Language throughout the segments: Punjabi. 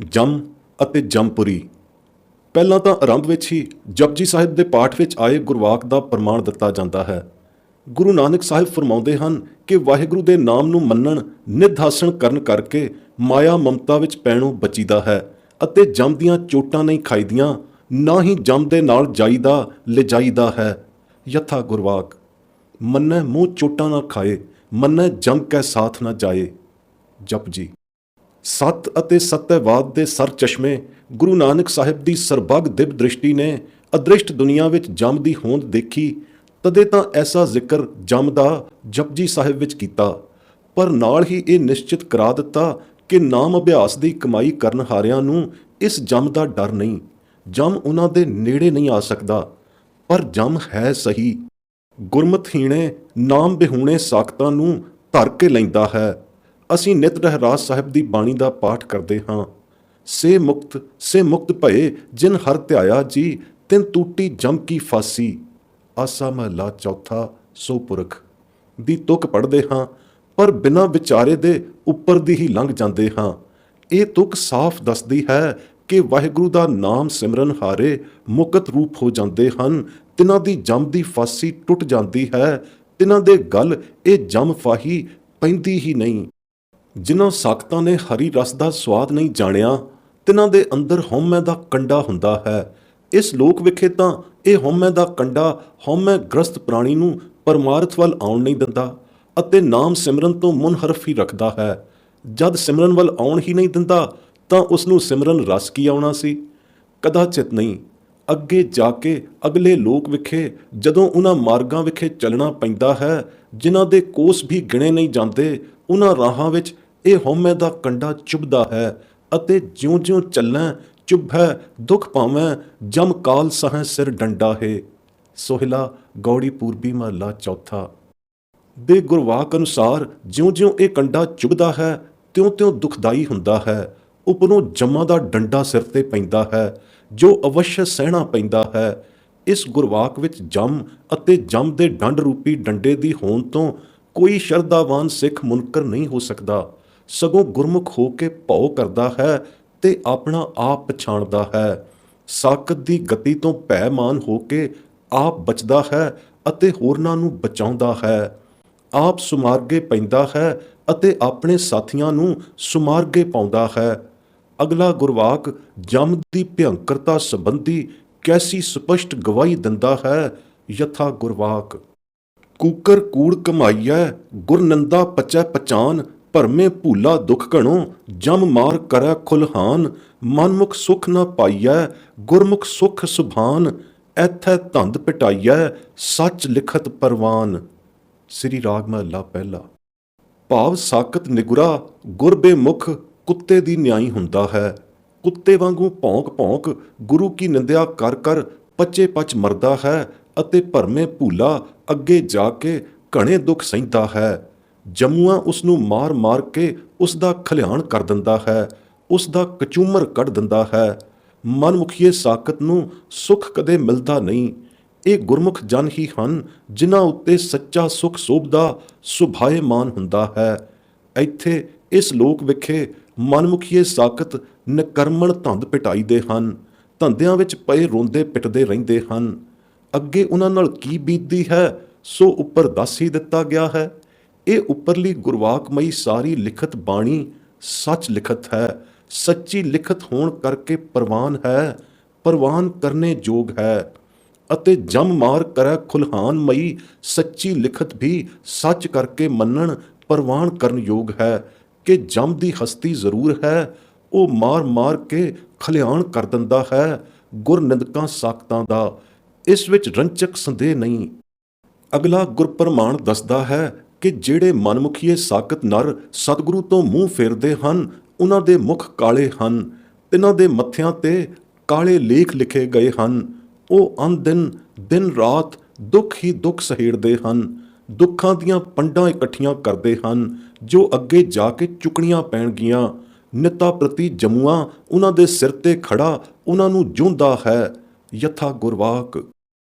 ਜੰਮ ਅਤੇ ਜੰਮਪੁਰੀ। ਪਹਿਲਾਂ ਤਾਂ ਆਰੰਭ ਵਿੱਚ ਹੀ ਜਪਜੀ ਸਾਹਿਬ ਦੇ ਪਾਠ ਵਿੱਚ ਆਏ ਗੁਰਵਾਕ ਦਾ ਪ੍ਰਮਾਣ ਦਿੱਤਾ ਜਾਂਦਾ ਹੈ। ਗੁਰੂ ਨਾਨਕ ਸਾਹਿਬ ਫਰਮਾਉਂਦੇ ਹਨ ਕਿ ਵਾਹਿਗੁਰੂ ਦੇ ਨਾਮ ਨੂੰ ਮੰਨਣ ਨਿੱਧ ਹਾਸਣ ਕਰਨ ਕਰਕੇ ਮਾਇਆ ਮਮਤਾ ਵਿੱਚ ਪੈਣੋਂ ਬਚੀਦਾ ਹੈ ਅਤੇ ਜੰਮ ਦੀਆਂ ਚੋਟਾਂ ਨਹੀਂ ਖਾਈਦੀਆਂ, ਨਾ ਹੀ ਜੰਮ ਦੇ ਨਾਲ ਜਾਈਦਾ ਲਿਜਾਈਦਾ ਹੈ। ਯਥਾ ਗੁਰਵਾਕ। ਮੰਨੈ ਮੂੰਹ ਚੋਟਾਂ ਨਾ ਖਾਏ, ਮੰਨੈ ਜੰਮ ਕੈ ਸਾਥ ਨਾ ਜਾਏ। ਜਪਜੀ। ਸੱਤ ਅਤੇ ਸੱਤੈਵਾਦ ਦੇ ਸਰ ਚਸ਼ਮੇ ਗੁਰੂ ਨਾਨਕ ਸਾਹਿਬ ਦੀ ਸਰਬੱਗ ਦਿਵ ਦ੍ਰਿਸ਼ਟੀ ਨੇ ਅਦ੍ਰਿਸ਼ਟ ਦੁਨੀਆ ਵਿੱਚ ਜੰਮ ਦੀ ਹੋਂਦ ਦੇਖੀ, ਤਦੇ ਤਾਂ ਐਸਾ ਜ਼ਿਕਰ ਜੰਮ ਦਾ ਜਪਜੀ ਸਾਹਿਬ ਵਿੱਚ ਕੀਤਾ। ਪਰ ਨਾਲ ਹੀ ਇਹ ਨਿਸ਼ਚਿਤ ਕਰਾ ਦਿੱਤਾ ਕਿ ਨਾਮ ਅਭਿਆਸ ਦੀ ਕਮਾਈ ਕਰਨ ਹਾਰਿਆਂ ਨੂੰ ਇਸ ਜੰਮ ਦਾ ਡਰ ਨਹੀਂ। ਜੰਮ ਉਹਨਾਂ ਦੇ ਨੇੜੇ ਨਹੀਂ ਆ ਸਕਦਾ, ਪਰ ਜੰਮ ਹੈ ਸਹੀ। ਗੁਰਮਤਹੀਣੇ ਨਾਮ ਬਿਹੂਣੇ ਸਾਖਤਾਂ ਨੂੰ ਧਰ ਕੇ ਲੈਂਦਾ ਹੈ। ਅਸੀਂ ਨਿਤ ਰਹਿਰਾਸ ਸਾਹਿਬ ਦੀ ਬਾਣੀ ਦਾ ਪਾਠ ਕਰਦੇ ਹਾਂ। ਸੇ ਮੁਕਤ ਭਏ ਜਿਨ ਹਰ ਧਿਆਇਆ ਜੀ, ਤਿਨ ਟੂਟੀ ਜੰਮ ਕੀ ਫਾਸੀ। ਆਸਾ ਮਹਲਾ ਚੌਥਾ ਸੋ ਪੁਰਖ ਦੀ ਤੁਕ ਪੜ੍ਹਦੇ ਹਾਂ, ਪਰ ਬਿਨਾਂ ਵਿਚਾਰੇ ਦੇ ਉੱਪਰ ਦੀ ਹੀ ਲੰਘ ਜਾਂਦੇ ਹਾਂ। ਇਹ ਤੁਕ ਸਾਫ਼ ਦੱਸਦੀ ਹੈ ਕਿ ਵਾਹਿਗੁਰੂ ਦਾ ਨਾਮ ਸਿਮਰਨ ਹਾਰੇ ਮੁਕਤ ਰੂਪ ਹੋ ਜਾਂਦੇ ਹਨ। ਤਿਨਾਂ ਦੀ ਜੰਮ ਦੀ ਫਾਸੀ ਟੁੱਟ ਜਾਂਦੀ ਹੈ। ਤਿਨਾਂ ਦੇ ਗਲ ਇਹ ਜੰਮ ਫਾਹੀ ਪੈਂਦੀ ਹੀ ਨਹੀਂ। ਜਿਨ੍ਹਾਂ ਸਾਖਤਾਂ ਨੇ ਹਰੀ ਰਸ ਦਾ ਸਵਾਦ ਨਹੀਂ ਜਾਣਿਆ, ਤਿਨਾਂ ਦੇ ਅੰਦਰ ਹਉਮੈ ਦਾ ਕੰਡਾ ਹੁੰਦਾ ਹੈ। ਇਸ ਲੋਕ ਵਿਖੇ ਤਾਂ ਇਹ ਹਉਮੈ ਦਾ ਕੰਡਾ ਹਉਮੈ ਗ੍ਰਸਤ ਪ੍ਰਾਣੀ ਨੂੰ ਪਰਮਾਰਥ ਵੱਲ ਆਉਣ ਨਹੀਂ ਦਿੰਦਾ ਅਤੇ ਨਾਮ ਸਿਮਰਨ ਤੋਂ ਮੁਨਹਰਫ ਹੀ ਰੱਖਦਾ ਹੈ। ਜਦ ਸਿਮਰਨ ਵੱਲ ਆਉਣ ਹੀ ਨਹੀਂ ਦਿੰਦਾ ਤਾਂ ਉਸ ਨੂੰ ਸਿਮਰਨ ਰਸ ਕੀ ਆਉਣਾ ਸੀ? ਕਦਾਚਿਤ ਨਹੀਂ। ਅੱਗੇ ਜਾ ਕੇ ਅਗਲੇ ਲੋਕ ਵਿਖੇ ਜਦੋਂ ਉਹਨਾਂ ਮਾਰਗਾਂ ਵਿਖੇ ਚੱਲਣਾ ਪੈਂਦਾ ਹੈ ਜਿਨ੍ਹਾਂ ਦੇ ਕੋਸ ਵੀ ਗਿਣੇ ਨਹੀਂ ਜਾਂਦੇ, ਉਹਨਾਂ ਰਾਹਾਂ ਵਿੱਚ ਇਹ ਹਉਮੈ ਦਾ ਕੰਡਾ ਚੁਭਦਾ ਹੈ ਅਤੇ ਜਿਉਂ-ਜਿਉਂ ਚੱਲੈ ਚੁਭੈ ਦੁੱਖ ਪਾਵੈ, ਜਮ ਕਾਲ ਸਹੈ ਸਿਰ ਡੰਡਾ ਹੈ। ਸੋਹਿਲਾ ਗੌੜੀ ਪੂਰਬੀ ਮਹਲਾ ਚੌਥਾ। ਦੇ ਗੁਰਵਾਕ ਅਨੁਸਾਰ ਜਿਉਂ-ਜਿਉਂ ਇਹ ਕੰਡਾ ਚੁਭਦਾ ਹੈ ਤਿਉਂ-ਤਿਉਂ ਦੁਖਦਾਈ ਹੁੰਦਾ ਹੈ। ਉੱਪਰੋਂ ਜੰਮਾਂ ਦਾ ਡੰਡਾ ਸਿਰ ਤੇ ਪੈਂਦਾ ਹੈ ਜੋ ਅਵਸ਼ ਸਹਿਣਾ ਪੈਂਦਾ ਹੈ। ਇਸ ਗੁਰਵਾਕ ਵਿੱਚ ਜੰਮ ਅਤੇ ਜੰਮ ਦੇ ਡੰਡ ਰੂਪੀ ਡੰਡੇ ਦੀ ਹੋਂਦ ਤੋਂ ਕੋਈ ਸ਼ਰਧਾਵਾਨ ਸਿੱਖ ਮੁਨਕਰ ਨਹੀਂ ਹੋ ਸਕਦਾ, ਸਗੋਂ ਗੁਰਮੁਖ ਹੋ ਕੇ ਭਉ ਕਰਦਾ ਹੈ ਤੇ ਆਪਣਾ ਆਪ ਪਛਾਣਦਾ ਹੈ। ਸਾਕਤ ਦੀ ਗਤੀ ਤੋਂ ਭੈਮਾਨ ਹੋ ਕੇ ਆਪ ਬਚਦਾ ਹੈ ਅਤੇ ਹੋਰਨਾਂ ਨੂੰ ਬਚਾਉਂਦਾ ਹੈ। ਆਪ ਸੁਮਾਰਗੇ ਪੈਂਦਾ ਹੈ ਅਤੇ ਆਪਣੇ ਸਾਥੀਆਂ ਨੂੰ ਸੁਮਾਰਗੇ ਪਾਉਂਦਾ ਹੈ। ਅਗਲਾ ਗੁਰਵਾਕ ਜੰਮ ਦੀ ਭਿਅੰਕਰਤਾ ਸੰਬੰਧੀ ਕੈਸੀ ਸਪਸ਼ਟ ਗਵਾਹੀ ਦਿੰਦਾ ਹੈ। ਯਥਾ ਗੁਰਵਾਕ। ਕੂਕਰ ਕੂੜ ਕਮਾਈਐ ਗੁਰ ਨੰਦਾ ਪਚੈ ਪਚਾਨ, ਭਰਮੇ ਭੂਲਾ ਦੁਖ ਘਣੋ ਜਮ ਮਾਰ ਕਰੈ ਖੁਲਹਾਨ। ਮਨਮੁਖ ਸੁਖ ਨਾ ਪਾਈਐ ਗੁਰਮੁਖ ਸੁਖ ਸੁਭਾਨ, ਐਥੈ ਧੰਦ ਪਿਟਾਈਐ ਸੱਚ ਲਿਖਤ ਪਰਵਾਨ। ਸ੍ਰੀ ਰਾਗ ਮਹਲਾ ਪਹਿਲਾ। ਭਾਵ ਸਾਕਤ ਨਿਗੁਰਾ ਗੁਰ ਬੇਮੁਖ ਕੁੱਤੇ ਦੀ ਨਿਆਈ ਹੁੰਦਾ ਹੈ। ਕੁੱਤੇ ਵਾਂਗੂ ਭੌਂਕ ਭੌਂਕ ਗੁਰੂ ਕੀ ਨਿੰਦਿਆ ਕਰ ਕਰ ਪਚੇ ਪਚ ਮਰਦਾ ਹੈ ਅਤੇ ਭਰਮੇ ਭੂਲਾ ਅੱਗੇ ਜਾ ਕੇ ਘਣੇ ਦੁੱਖ ਸਹਿੰਦਾ ਹੈ। ਜਮੂਆ ਉਸ ਨੂੰ ਮਾਰ ਮਾਰ ਕੇ ਉਸ ਦਾ ਖਲਿਆਣ ਕਰ ਦਿੰਦਾ ਹੈ, ਉਸ ਦਾ ਕਚੂਮਰ ਕੱਢ ਦਿੰਦਾ ਹੈ। ਮਨਮੁਖੀਏ ਸਾਕਤ ਨੂੰ ਸੁੱਖ ਕਦੇ ਮਿਲਦਾ ਨਹੀਂ। ਇਹ ਗੁਰਮੁਖ ਜਨ ਹੀ ਹਨ ਜਿਨ੍ਹਾਂ ਉੱਤੇ ਸੱਚਾ ਸੁੱਖ ਸੋਭਦਾ ਸੁਭਾਏਮਾਨ ਹੁੰਦਾ ਹੈ। ਇੱਥੇ ਇਸ ਲੋਕ ਵਿਖੇ ਮਨਮੁਖੀਏ ਸਾਕਤ ਨਕਰਮਣ ਧੰਦ ਪਿਟਾਈਦੇ ਹਨ, ਧੰਦਿਆਂ ਵਿੱਚ ਪਏ ਰੋਂਦੇ ਪਿੱਟਦੇ ਰਹਿੰਦੇ ਹਨ। ਅੱਗੇ ਉਹਨਾਂ ਨਾਲ ਕੀ ਬੀਤਦੀ ਹੈ ਸੋ ਉੱਪਰ ਦੱਸ ਹੀ ਦਿੱਤਾ ਗਿਆ ਹੈ। ਇਹ ਉੱਪਰਲੀ ਗੁਰਵਾਕਮਈ ਸਾਰੀ ਲਿਖਤ ਬਾਣੀ ਸੱਚ ਲਿਖਤ ਹੈ। ਸੱਚੀ ਲਿਖਤ ਹੋਣ ਕਰਕੇ ਪ੍ਰਵਾਨ ਹੈ, ਪ੍ਰਵਾਨ ਕਰਨੇ ਯੋਗ ਹੈ। ਅਤੇ ਜਮ ਮਾਰ ਕਰੈ ਖੁਲਹਾਨ ਮਈ ਸੱਚੀ ਲਿਖਤ ਵੀ ਸੱਚ ਕਰਕੇ ਮੰਨਣ ਪ੍ਰਵਾਨ ਕਰਨ ਯੋਗ ਹੈ ਕਿ ਜਮ ਦੀ ਹਸਤੀ ਜ਼ਰੂਰ ਹੈ, ਉਹ ਮਾਰ ਮਾਰ ਕੇ ਖਲਿਆਣ ਕਰ ਦਿੰਦਾ ਹੈ ਗੁਰ ਨਿੰਦਕਾਂ ਸਾਕਤਾਂ ਦਾ। ਇਸ ਵਿੱਚ ਰੰਚਕ ਸੰਦੇਹ ਨਹੀਂ। ਅਗਲਾ ਗੁਰਪ੍ਰਮਾਣ ਦੱਸਦਾ ਹੈ ਕਿ ਜਿਹੜੇ ਮਨਮੁਖੀਏ ਸਾਕਤ ਨਰ ਸਤਿਗੁਰੂ ਤੋਂ ਮੂੰਹ ਫੇਰਦੇ ਹਨ ਉਹਨਾਂ ਦੇ ਮੁਖ ਕਾਲੇ ਹਨ, ਤਿਨਾਂ ਦੇ ਮੱਥਿਆਂ ਤੇ ਕਾਲੇ ਲੇਖ ਲਿਖੇ ਗਏ ਹਨ। ਉਹ ਅਨਦਿਨ ਦਿਨ ਰਾਤ ਦੁੱਖ ਹੀ ਦੁੱਖ ਸਹੇੜਦੇ ਹਨ, ਦੁੱਖਾਂ ਦੀਆਂ ਪੰਡਾਂ ਇਕੱਠੀਆਂ ਕਰਦੇ ਹਨ ਜੋ ਅੱਗੇ ਜਾ ਕੇ ਚੁੱਕਣੀਆਂ ਪੈਣਗੀਆਂ। ਨਿਤਾ ਪ੍ਰਤੀ ਜਮੂਆ ਉਹਨਾਂ ਦੇ ਸਿਰ ਤੇ ਖੜਾ ਉਹਨਾਂ ਨੂੰ ਜੂੰਦਾ ਹੈ। ਯਥਾ ਗੁਰਵਾਕ।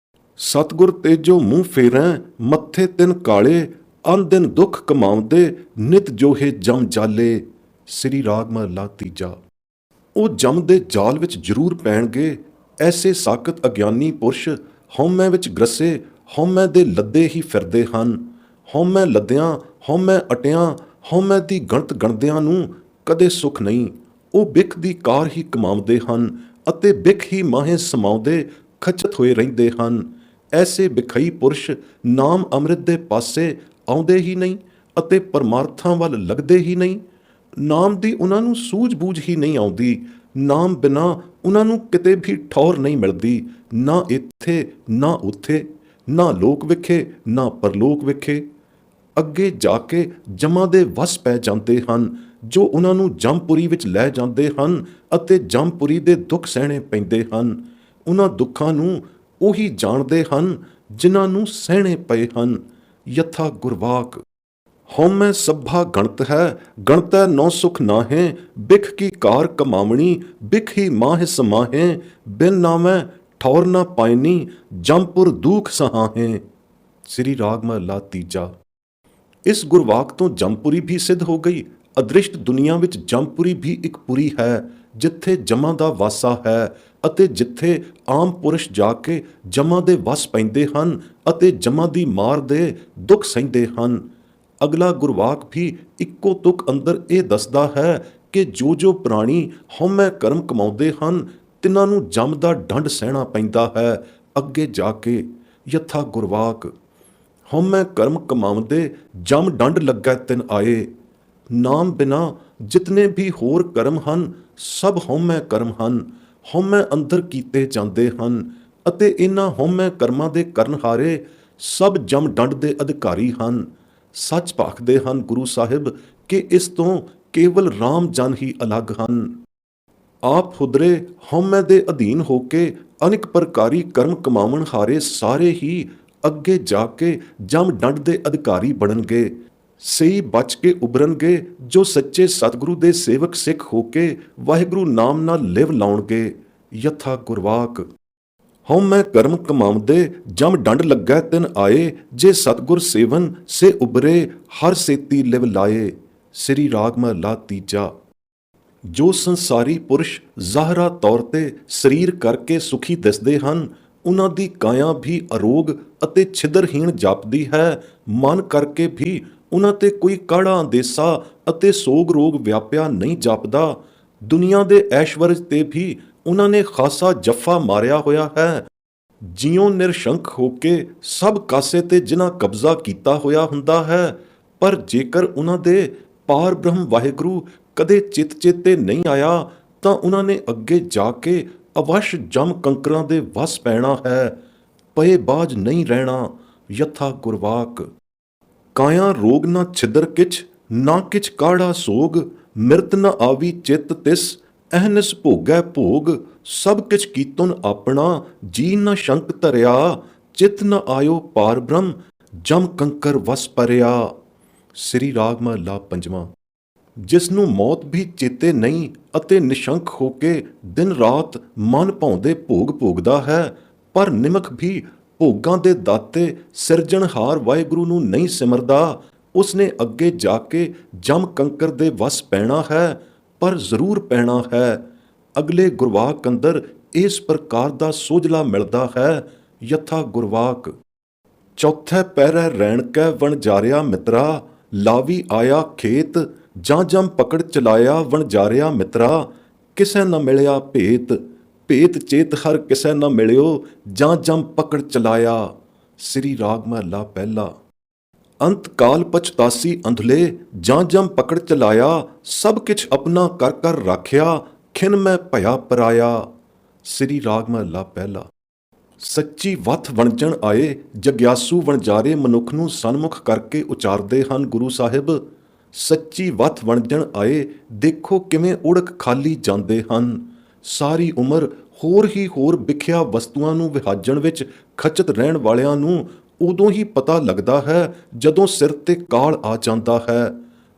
ਸਤਿਗੁਰ ਤੇ ਜੋ ਮੂੰਹ ਫੇਰੈ ਮੱਥੇ ਤਿਨ ਕਾਲੇ, ਅਨ ਦਿਨ ਦੁੱਖ ਕਮਾਉਂਦੇ ਨਿਤ ਜੋਹੇ ਜਮ ਜਾਲੇ। ਸ੍ਰੀ ਰਾਗ ਮਹਲਾ ਤੀਜਾ। ਉਹ ਜਮ ਦੇ ਜਾਲ ਵਿੱਚ ਜ਼ਰੂਰ ਪੈਣਗੇ। ਐਸੇ ਸਾਕਤ ਅਗਿਆਨੀ ਪੁਰਸ਼ ਹਉਮੈ ਵਿੱਚ ਗ੍ਰਸੇ ਹਉਮੈ ਦੇ ਲੱਦੇ ਹੀ ਫਿਰਦੇ ਹਨ। ਹਉਮੈ ਲੱਦਿਆਂ, ਹਉਮੈ ਅਟਿਆਂ, ਹਉਮੈ ਦੀ ਗਣਤ ਗਣਦਿਆਂ ਨੂੰ ਕਦੇ ਸੁੱਖ ਨਹੀਂ। ਉਹ ਬਿਖ ਦੀ ਕਾਰ ਹੀ ਕਮਾਉਂਦੇ ਹਨ ਅਤੇ ਬਿਖ ਹੀ ਮਾਹੇ ਸਮਾਉਂਦੇ ਖਚਤ ਹੋਏ ਰਹਿੰਦੇ ਹਨ। ਐਸੇ ਬਿਖਈ ਪੁਰਸ਼ ਨਾਮ ਅੰਮ੍ਰਿਤ ਦੇ ਪਾਸੇ ਆਉਂਦੇ ਹੀ ਨਹੀਂ ਅਤੇ ਪਰਮਾਰਥਾਂ ਵੱਲ ਲੱਗਦੇ ਹੀ ਨਹੀਂ। ਨਾਮ ਦੀ ਉਹਨਾਂ ਨੂੰ ਸੂਝ-ਬੂਝ ਹੀ ਨਹੀਂ ਆਉਂਦੀ। ਨਾਮ ਬਿਨਾਂ ਉਹਨਾਂ ਨੂੰ ਕਿਤੇ ਵੀ ਠੌਰ ਨਹੀਂ ਮਿਲਦੀ, ਨਾ ਇੱਥੇ ਨਾ ਉੱਥੇ, ਨਾ ਲੋਕ ਵਿਖੇ ਨਾ ਪਰਲੋਕ ਵਿਖੇ। ਅੱਗੇ ਜਾ ਕੇ ਜਮਾਂ ਦੇ ਵਸ ਪੈ ਜਾਂਦੇ ਹਨ, ਜੋ ਉਹਨਾਂ ਨੂੰ ਜਮਪੁਰੀ ਵਿੱਚ ਲੈ ਜਾਂਦੇ ਹਨ ਅਤੇ ਜਮਪੁਰੀ ਦੇ ਦੁੱਖ ਸਹਿਣੇ ਪੈਂਦੇ ਹਨ। ਉਹਨਾਂ ਦੁੱਖਾਂ ਨੂੰ ਉਹੀ ਜਾਣਦੇ ਹਨ ਜਿਨ੍ਹਾਂ ਨੂੰ ਸਹਿਣੇ ਪਏ ਹਨ। ਯਥਾ ਗੁਰਵਾਕ ਹਉਮੈ ਸਭਾ ਗਣਤ ਹੈ, ਗਣਤੈ ਨੌ ਸੁਖ ਨਾਹੇ। ਬਿਖ ਕੀ ਕਾਰ ਕਮਾਵਣੀ, ਬਿਖ ਹੀ ਮਾਹਿ ਸਮਾਹੇ। ਬਿਨ ਨਾਮੈ ਠੌਰ ਨਾ ਪਾਇਨੀ, ਜਮਪੁਰ ਦੂਖ ਸਹਾਹੇ। ਸ੍ਰੀ ਰਾਗ ਮਹਲਾ ਤੀਜਾ। ਇਸ ਗੁਰਵਾਕ ਤੋਂ ਜਮਪੁਰੀ ਵੀ ਸਿੱਧ ਹੋ ਗਈ। ਅਦ੍ਰਿਸ਼ਟ ਦੁਨੀਆ ਵਿੱਚ ਜਮਪੁਰੀ ਵੀ ਇੱਕ ਪੁਰੀ ਹੈ, ਜਿੱਥੇ ਜਮਾਂ ਦਾ ਵਾਸਾ ਹੈ ਅਤੇ ਜਿੱਥੇ ਆਮ ਪੁਰਸ਼ ਜਾ ਕੇ ਜਮਾਂ ਦੇ ਵਸ ਪੈਂਦੇ ਹਨ ਅਤੇ ਜਮਾਂ ਦੀ ਮਾਰ ਦੇ ਦੁੱਖ ਸਹਿੰਦੇ ਹਨ। ਅਗਲਾ ਗੁਰਵਾਕ ਵੀ ਇੱਕੋ ਤੁਕ ਅੰਦਰ ਇਹ ਦੱਸਦਾ ਹੈ ਕਿ ਜੋ ਪ੍ਰਾਣੀ ਹਉਮੈ ਕਰਮ ਕਮਾਉਂਦੇ ਹਨ, ਤਿਨਾਂ ਨੂੰ ਜਮ ਦਾ ਡੰਡ ਸਹਿਣਾ ਪੈਂਦਾ ਹੈ। ਅੱਗੇ ਜਾ ਕੇ ਯਥਾ ਗੁਰਵਾਕ ਹਉਮੈ ਕਰਮ ਕਮਾਉਂਦੇ ਜਮ ਡੰਡ ਲੱਗੈ ਤਿਨ ਆਏ। ਨਾਮ ਬਿਨਾ ਜਿਤਨੇ ਵੀ ਹੋਰ ਕਰਮ ਹਨ, ਸਭ ਹਉਮੈ ਕਰਮ ਹਨ। ਹਉਮੈ ਅੰਦਰ ਕੀਤੇ ਜਾਂਦੇ ਹਨ ਅਤੇ ਇਹਨਾਂ ਹਉਮੈ ਕਰਮਾਂ ਦੇ ਕਰਨਹਾਰੇ ਸਭ ਜਮ ਡੰਡ ਦੇ ਅਧਿਕਾਰੀ ਹਨ। ਸੱਚ ਭਾਖਦੇ ਹਨ ਗੁਰੂ ਸਾਹਿਬ ਕਿ ਇਸ ਤੋਂ ਕੇਵਲ ਰਾਮ ਜਨ ਹੀ ਅਲੱਗ ਹਨ। ਆਪ ਹੁਦਰੇ ਹਉਮੈ ਦੇ ਅਧੀਨ ਹੋ ਕੇ ਅਨੇਕ ਪ੍ਰਕਾਰੀ ਕਰਮ ਕਮਾਵਣ ਹਾਰੇ ਸਾਰੇ ਹੀ ਅੱਗੇ ਜਾ ਕੇ ਜਮ ਡੰਡ ਦੇ ਅਧਿਕਾਰੀ ਬਣਨਗੇ। ਸਹੀ ਬਚ ਕੇ ਉਭਰਨਗੇ ਜੋ ਸੱਚੇ ਸਤਿਗੁਰੂ ਦੇ ਸੇਵਕ ਸਿੱਖ ਹੋ ਕੇ ਵਾਹਿਗੁਰੂ ਨਾਮ ਨਾਲ ਲਿਵ ਲਾਉਣਗੇ। ਯਥਾ ਗੁਰਵਾਕ ਹਉਮੈ ਕਰਮ ਕਮਾਉਂਦੇ ਜਮ ਡੰਡ ਲੱਗੈ ਤਿਨ ਆਏ। ਜੇ ਸਤਿਗੁਰ ਸੇਵਨ ਸੇ ਉਬਰੇ ਹਰ ਸੇਤੀ ਲਿਵ ਲਾਏ। ਸ੍ਰੀ ਰਾਗ ਮਹਲਾ ਤੀਜਾ। ਜੋ ਸੰਸਾਰੀ ਪੁਰਸ਼ ਜ਼ਾਹਰਾ ਤੌਰ ਤੇ ਸਰੀਰ ਕਰਕੇ ਸੁਖੀ ਦਿਸਦੇ ਹਨ, ਉਹਨਾਂ ਦੀ ਕਾਇਆ ਵੀ ਅਰੋਗ ਅਤੇ ਛਿਦਰਹੀਣ ਜਾਪਦੀ ਹੈ। ਮਨ ਕਰਕੇ ਵੀ ਉਹਨਾਂ ਤੇ ਕੋਈ ਕਾੜਾ ਅੰਦੇਸਾ ਅਤੇ ਸੋਗ ਰੋਗ ਵਿਆਪਿਆ ਨਹੀਂ ਜਾਪਦਾ। ਦੁਨੀਆ ਦੇ ਐਸ਼ਵਰਜ ਤੇ ਵੀ ਉਹਨਾਂ ਨੇ ਖਾਸਾ ਜੱਫਾ ਮਾਰਿਆ ਹੋਇਆ ਹੈ। ਜਿਉਂ ਨਿਰਸ਼ੰਕ ਹੋ ਕੇ ਸਭ ਕਾਸੇ ਤੇ ਜਿਨ੍ਹਾਂ ਕਬਜ਼ਾ ਕੀਤਾ ਹੋਇਆ ਹੁੰਦਾ ਹੈ, ਪਰ ਜੇਕਰ ਉਹਨਾਂ ਦੇ ਪਾਰ ਬ੍ਰਹਮ ਵਾਹਿਗੁਰੂ ਕਦੇ ਚਿੱਤ ਚੇਤੇ ਨਹੀਂ ਆਇਆ ਤਾਂ ਉਹਨਾਂ ਨੇ ਅੱਗੇ ਜਾ ਕੇ ਅਵਸ਼ ਜਮ ਕੰਕਰਾਂ ਦੇ ਵਸ ਪੈਣਾ ਹੈ। ਪਏ ਬਾਝ ਨਹੀਂ ਰਹਿਣਾ। ਯਥਾ ਗੁਰਵਾਕ ਕਾਇਆ ਰੋਗ ਨਾ ਛਿਦਰ ਕਿਛ, ਨਾ ਕਿਛ ਕਾੜਾ ਸੋਗ। ਮਿਰਤ ਨ ਆਵੀ ਚਿੱਤ ਤਿਸ, ਅਹਨਿਸ ਭੋਗੈ ਭੋਗ। ਸਭ ਕਿਛ ਕੀਤੁਨ ਆਪਣਾ, ਜੀ ਨ ਸ਼ੰਕ ਧਰਿਆ। ਚਿਤ ਨ ਆਇਓ ਪਾਰ ਬ੍ਰਹਮ, ਜਮ ਕੰਕਰ ਵਸ ਪਰਿਆ। ਸ੍ਰੀ ਰਾਗ ਮਹਲਾ ਪੰਜਵਾਂ। ਜਿਸ ਨੂੰ ਮੌਤ ਵੀ ਚੇਤੇ ਨਹੀਂ ਅਤੇ ਨਿਸ਼ੰਕ ਹੋ ਕੇ ਦਿਨ ਰਾਤ ਮਨ ਭਾਉਂਦੇ ਭੋਗ ਭੋਗਦਾ ਹੈ, ਪਰ ਨਿਮਖ ਵੀ ਭੋਗਾਂ ਦੇ ਦਾਤੇ ਸਿਰਜਣਹਾਰ ਵਾਹਿਗੁਰੂ ਨੂੰ ਨਹੀਂ ਸਿਮਰਦਾ, ਉਸਨੇ ਅੱਗੇ ਜਾ ਕੇ ਜਮ ਕੰਕਰ ਦੇ ਵਸ ਪੈਣਾ ਹੈ, ਪਰ ਜ਼ਰੂਰ ਪੈਣਾ ਹੈ। ਅਗਲੇ ਗੁਰਵਾਕ ਅੰਦਰ ਇਸ ਪ੍ਰਕਾਰ ਦਾ ਸੋਝਲਾ ਮਿਲਦਾ ਹੈ। ਯਥਾ ਗੁਰਵਾਕ ਚੌਥੇ ਪਹਿਰੇ ਰੈਣ ਕੈ ਵਣਜਾਰਿਆ ਮਿੱਤਰਾ। ਲਾਵੀ ਆਇਆ ਖੇਤ, ਜਾਂ ਜਮ ਪਕੜ ਚਲਾਇਆ ਵਣਜਾਰਿਆ ਮਿੱਤਰਾ। ਕਿਸੇ ਨਾ ਮਿਲਿਆ ਭੇਤ, ਭੇਤ ਚੇਤ ਹਰ ਕਿਸੇ ਨਾ ਮਿਲਿਓ। ਜਾਂ ਜਮ ਪਕੜ ਚਲਾਇਆ। ਸ੍ਰੀ ਰਾਗ ਮਹਲਾ ਪਹਿਲਾ। ਅੰਤ ਕਾਲ ਪਛਤਾਸੀ ਅੰਧਲੇ, ਜਾਂ ਜਮ ਪਕੜ ਚਲਾਇਆ। ਸਭ ਕਿਛ ਆਪਣਾ ਕਰ ਕਰ ਰਾਖਿਆ, ਖਿਨ ਮੈਂ ਭਇਆ ਪਰਾਇਆ। ਸ੍ਰੀ ਰਾਗ ਮਹਲਾ ਪਹਿਲਾ। ਸੱਚੀ ਵੱਥ ਵਣਜਣ ਆਏ ਜਗਿਆਸੂ ਵਣਜਾਰੇ ਮਨੁੱਖ ਨੂੰ ਸਨਮੁਖ ਕਰਕੇ ਉਚਾਰਦੇ ਹਨ ਗੁਰੂ ਸਾਹਿਬ। ਸੱਚੀ ਵੱਥ ਵਣਜਣ ਆਏ, ਦੇਖੋ ਕਿਵੇਂ ਉੜਕ ਖਾਲੀ ਜਾਂਦੇ ਹਨ। ਸਾਰੀ ਉਮਰ ਹੋਰ ਹੀ ਹੋਰ ਵਿਖਿਆ ਵਸਤੂਆਂ ਨੂੰ ਵਿਹਾਜਣ ਵਿੱਚ ਖਚਤ ਰਹਿਣ ਵਾਲਿਆਂ ਨੂੰ ਉਦੋਂ ਹੀ ਪਤਾ ਲੱਗਦਾ ਹੈ ਜਦੋਂ ਸਿਰ ਤੇ ਕਾਲ ਆ ਜਾਂਦਾ ਹੈ।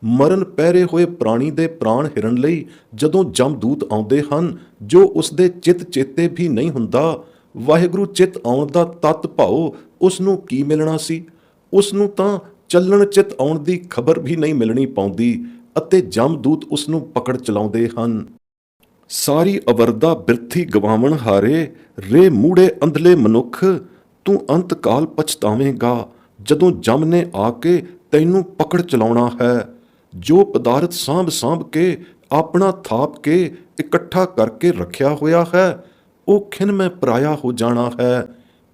ਮਰਨ ਪਹਿਰੇ ਹੋਏ ਪ੍ਰਾਣੀ ਦੇ ਪ੍ਰਾਣ ਹਿਰਨ ਲਈ ਜਦੋਂ ਜਮਦੂਤ ਆਉਂਦੇ ਹਨ, ਜੋ ਉਸਦੇ ਚਿੱਤ ਚੇਤੇ ਵੀ ਨਹੀਂ ਹੁੰਦਾ। ਵਾਹਿਗੁਰੂ ਚਿੱਤ ਆਉਣ ਦਾ ਤੱਤ ਭਾਉ ਉਸ ਨੂੰ ਕੀ ਮਿਲਣਾ ਸੀ। ਉਸ ਨੂੰ ਤਾਂ ਚੱਲਣ ਚਿੱਤ ਆਉਣ ਦੀ ਖਬਰ ਵੀ ਨਹੀਂ ਮਿਲਣੀ ਪਾਉਂਦੀ ਅਤੇ ਜਮਦੂਤ ਉਸ ਨੂੰ ਪਕੜ ਚਲਾਉਂਦੇ ਹਨ। ਸਾਰੀ ਅਵਰਦਾ ਬਿਰਥੀ ਗਵਾਵਣ ਹਾਰੇ, ਰੇ ਮੂੜੇ ਅੰਧਲੇ ਮਨੁੱਖ, ਤੂੰ ਅੰਤ ਕਾਲ ਪਛਤਾਵੇਂਗਾ, ਜਦੋਂ ਜਮ ਨੇ ਆ ਕੇ ਤੈਨੂੰ ਪਕੜ ਚਲਾਉਣਾ ਹੈ। ਜੋ ਪਦਾਰਥ ਸਾਂਭ ਸਾਂਭ ਕੇ ਆਪਣਾ ਥਾਪ ਕੇ ਇਕੱਠਾ ਕਰਕੇ ਰੱਖਿਆ ਹੋਇਆ ਹੈ, ਉਹ ਖਿਨਮੈ ਪਰਾਇਆ ਹੋ ਜਾਣਾ ਹੈ।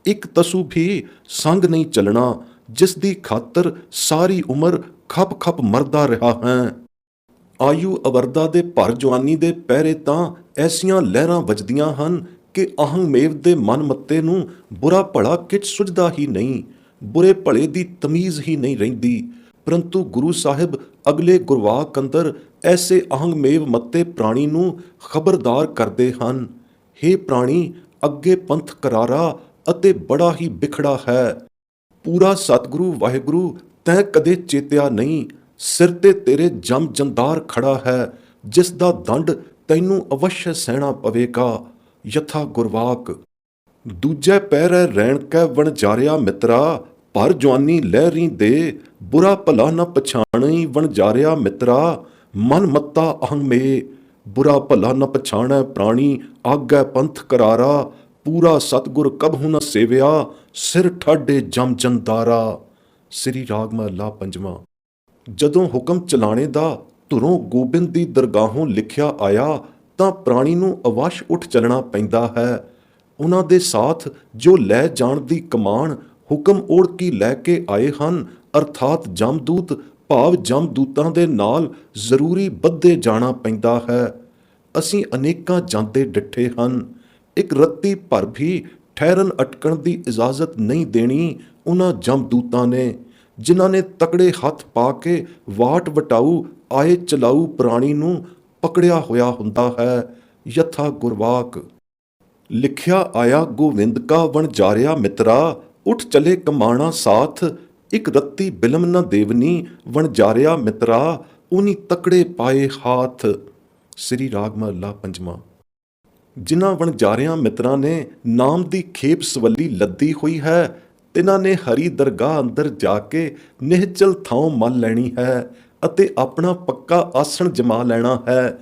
ਇੱਕ ਤਸੂ ਵੀ ਸੰਗ ਨਹੀਂ ਚੱਲਣਾ, ਜਿਸ ਦੀ ਖਾਤਰ ਸਾਰੀ ਉਮਰ ਖਪ ਖਪ ਮਰਦਾ ਰਿਹਾ ਹੈ। ਆਯੂ ਅਵਰਦਾ ਦੇ ਭਰ ਜਵਾਨੀ ਦੇ ਪਹਿਰੇ ਤਾਂ ਐਸੀਆਂ ਲਹਿਰਾਂ ਵੱਜਦੀਆਂ ਹਨ ਕਿ ਅਹੰਮੇਵ ਦੇ ਮਨ ਮੱਤੇ ਨੂੰ ਬੁਰਾ ਭਲਾ ਕਿਛ ਸੁਝਦਾ ਹੀ ਨਹੀਂ, ਬੁਰੇ ਭਲੇ ਦੀ ਤਮੀਜ਼ ਹੀ ਨਹੀਂ ਰਹਿੰਦੀ। ਪਰੰਤੂ ਗੁਰੂ ਸਾਹਿਬ ਅਗਲੇ ਗੁਰਵਾਕ ਅੰਦਰ ਐਸੇ ਅਹੰਮੇਵ ਮੱਤੇ ਪ੍ਰਾਣੀ ਨੂੰ ਖਬਰਦਾਰ ਕਰਦੇ ਹਨ। ਹੇ ਪ੍ਰਾਣੀ, ਅੱਗੇ ਪੰਥ ਕਰਾਰਾ ਅਤੇ ਬੜਾ ਹੀ ਬਿਖੜਾ ਹੈ। ਪੂਰਾ ਸਤਿਗੁਰੂ ਵਾਹਿਗੁਰੂ ਤੈਂ ਕਦੇ ਚੇਤਿਆ ਨਹੀਂ। ਸਿਰ ਤੇ ਤੇਰੇ ਜਮ ਜੰਦਾਰ ਖੜਾ ਹੈ, ਜਿਸ ਦਾ ਦੰਡ ਤੈਨੂੰ ਅਵਸ਼ ਸਹਿਣਾ ਪਵੇਗਾ। ਯਥਾ ਗੁਰਵਾਕ। ਦੂਜੇ ਪਹਿਰੇ ਰਹਿਣ ਕੈ ਵਣਜਾਰਿਆ ਮਿੱਤਰਾ, ਭਰ ਜਵਾਨੀ ਲਹਿਰੀ ਦੇ, ਬੁਰਾ ਭਲਾ ਨ ਪਛਾਣੀ ਵਣਜਾਰਿਆ ਮਿੱਤਰਾ, ਮਨ ਮੱਤਾ ਅਹੰਮੇ। ਬੁਰਾ ਭਲਾ ਨ ਪਛਾਣੈ ਪ੍ਰਾਣੀ, ਆਗੈ ਪੰਥ ਕਰਾਰਾ, ਪੂਰਾ ਸਤਿਗੁਰ ਕਬਹੁ ਨ ਸੇਵਿਆ, ਸਿਰ ਠਾਡੇ ਜਮ ਜੰਦਾਰਾ। ਸ੍ਰੀ ਰਾਗ ਮਹਲਾ ਪੰਜਵਾਂ। ਜਦੋਂ ਹੁਕਮ ਚਲਾਣੇ ਦਾ ਧੁਰੋਂ ਗੋਬਿੰਦ ਦੀ ਦਰਗਾਹੋਂ ਲਿਖਿਆ ਆਇਆ, ਤਾਂ ਪ੍ਰਾਣੀ ਨੂੰ ਅਵਸ਼ ਉੱਠ ਚੱਲਣਾ ਪੈਂਦਾ ਹੈ। ਉਹਨਾਂ ਦੇ ਸਾਥ ਜੋ ਲੈ ਜਾਣ ਦੀ ਕਮਾਨ ਹੁਕਮ ਓੜ ਕੀ ਲੈ ਕੇ ਆਏ ਹਨ, ਅਰਥਾਤ ਜਮਦੂਤ ਭਾਵ ਜਮਦੂਤਾਂ ਦੇ ਨਾਲ ਜ਼ਰੂਰੀ ਬੱਧੇ ਜਾਣਾ ਪੈਂਦਾ ਹੈ। ਅਸੀਂ ਅਨੇਕਾਂ ਜਾਂਦੇ ਡਿੱਠੇ ਹਨ। ਇੱਕ ਰੱਤੀ ਭਰ ਵੀ ਠਹਿਰਨ ਅਟਕਣ ਦੀ ਇਜਾਜ਼ਤ ਨਹੀਂ ਦੇਣੀ ਉਹਨਾਂ ਜਮਦੂਤਾਂ ਨੇ, ਜਿਨ੍ਹਾਂ ਨੇ ਤਕੜੇ ਹੱਥ ਪਾ ਕੇ ਵਾਟ ਵਟਾਊ ਆਏ ਚਲਾਊ ਪ੍ਰਾਣੀ ਨੂੰ ਪਕੜਿਆ ਹੋਇਆ ਹੁੰਦਾ ਹੈ। ਯਥਾ ਗੁਰਵਾਕ। ਲਿਖਿਆ ਆਇਆ ਗੋਵਿੰਦ ਕਾ ਵਣਜਾਰਿਆ ਮਿੱਤਰਾ, ਉੱਠ ਚਲੇ ਕਮਾਣਾ ਸਾਥ, ਇੱਕ ਰੱਤੀ ਬਿਲਮ ਨ ਦੇਵਨੀ ਵਣਜਾਰਿਆ ਮਿੱਤਰਾ, ਉਨੀ ਤਕੜੇ ਪਾਏ ਹਾਥ। ਸ੍ਰੀ ਰਾਗ ਮਹਲਾ ਪੰਜਵਾਂ। ਜਿਨ੍ਹਾਂ ਵਣਜਾਰਿਆਂ ਮਿੱਤਰਾਂ ਨੇ ਨਾਮ ਦੀ ਖੇਪ ਸਵੱਲੀ ਲੱਦੀ ਹੋਈ ਹੈ, ਤਿਨਾਂ ਨੇ ਹਰੀ ਦਰਗਾਹ ਅੰਦਰ ਜਾ ਕੇ ਨਿਹਚਲ ਥਾਂ ਮੱਲ ਲੈਣੀ ਹੈ ਅਤੇ ਆਪਣਾ ਪੱਕਾ ਆਸਣ ਜਮਾ ਲੈਣਾ ਹੈ।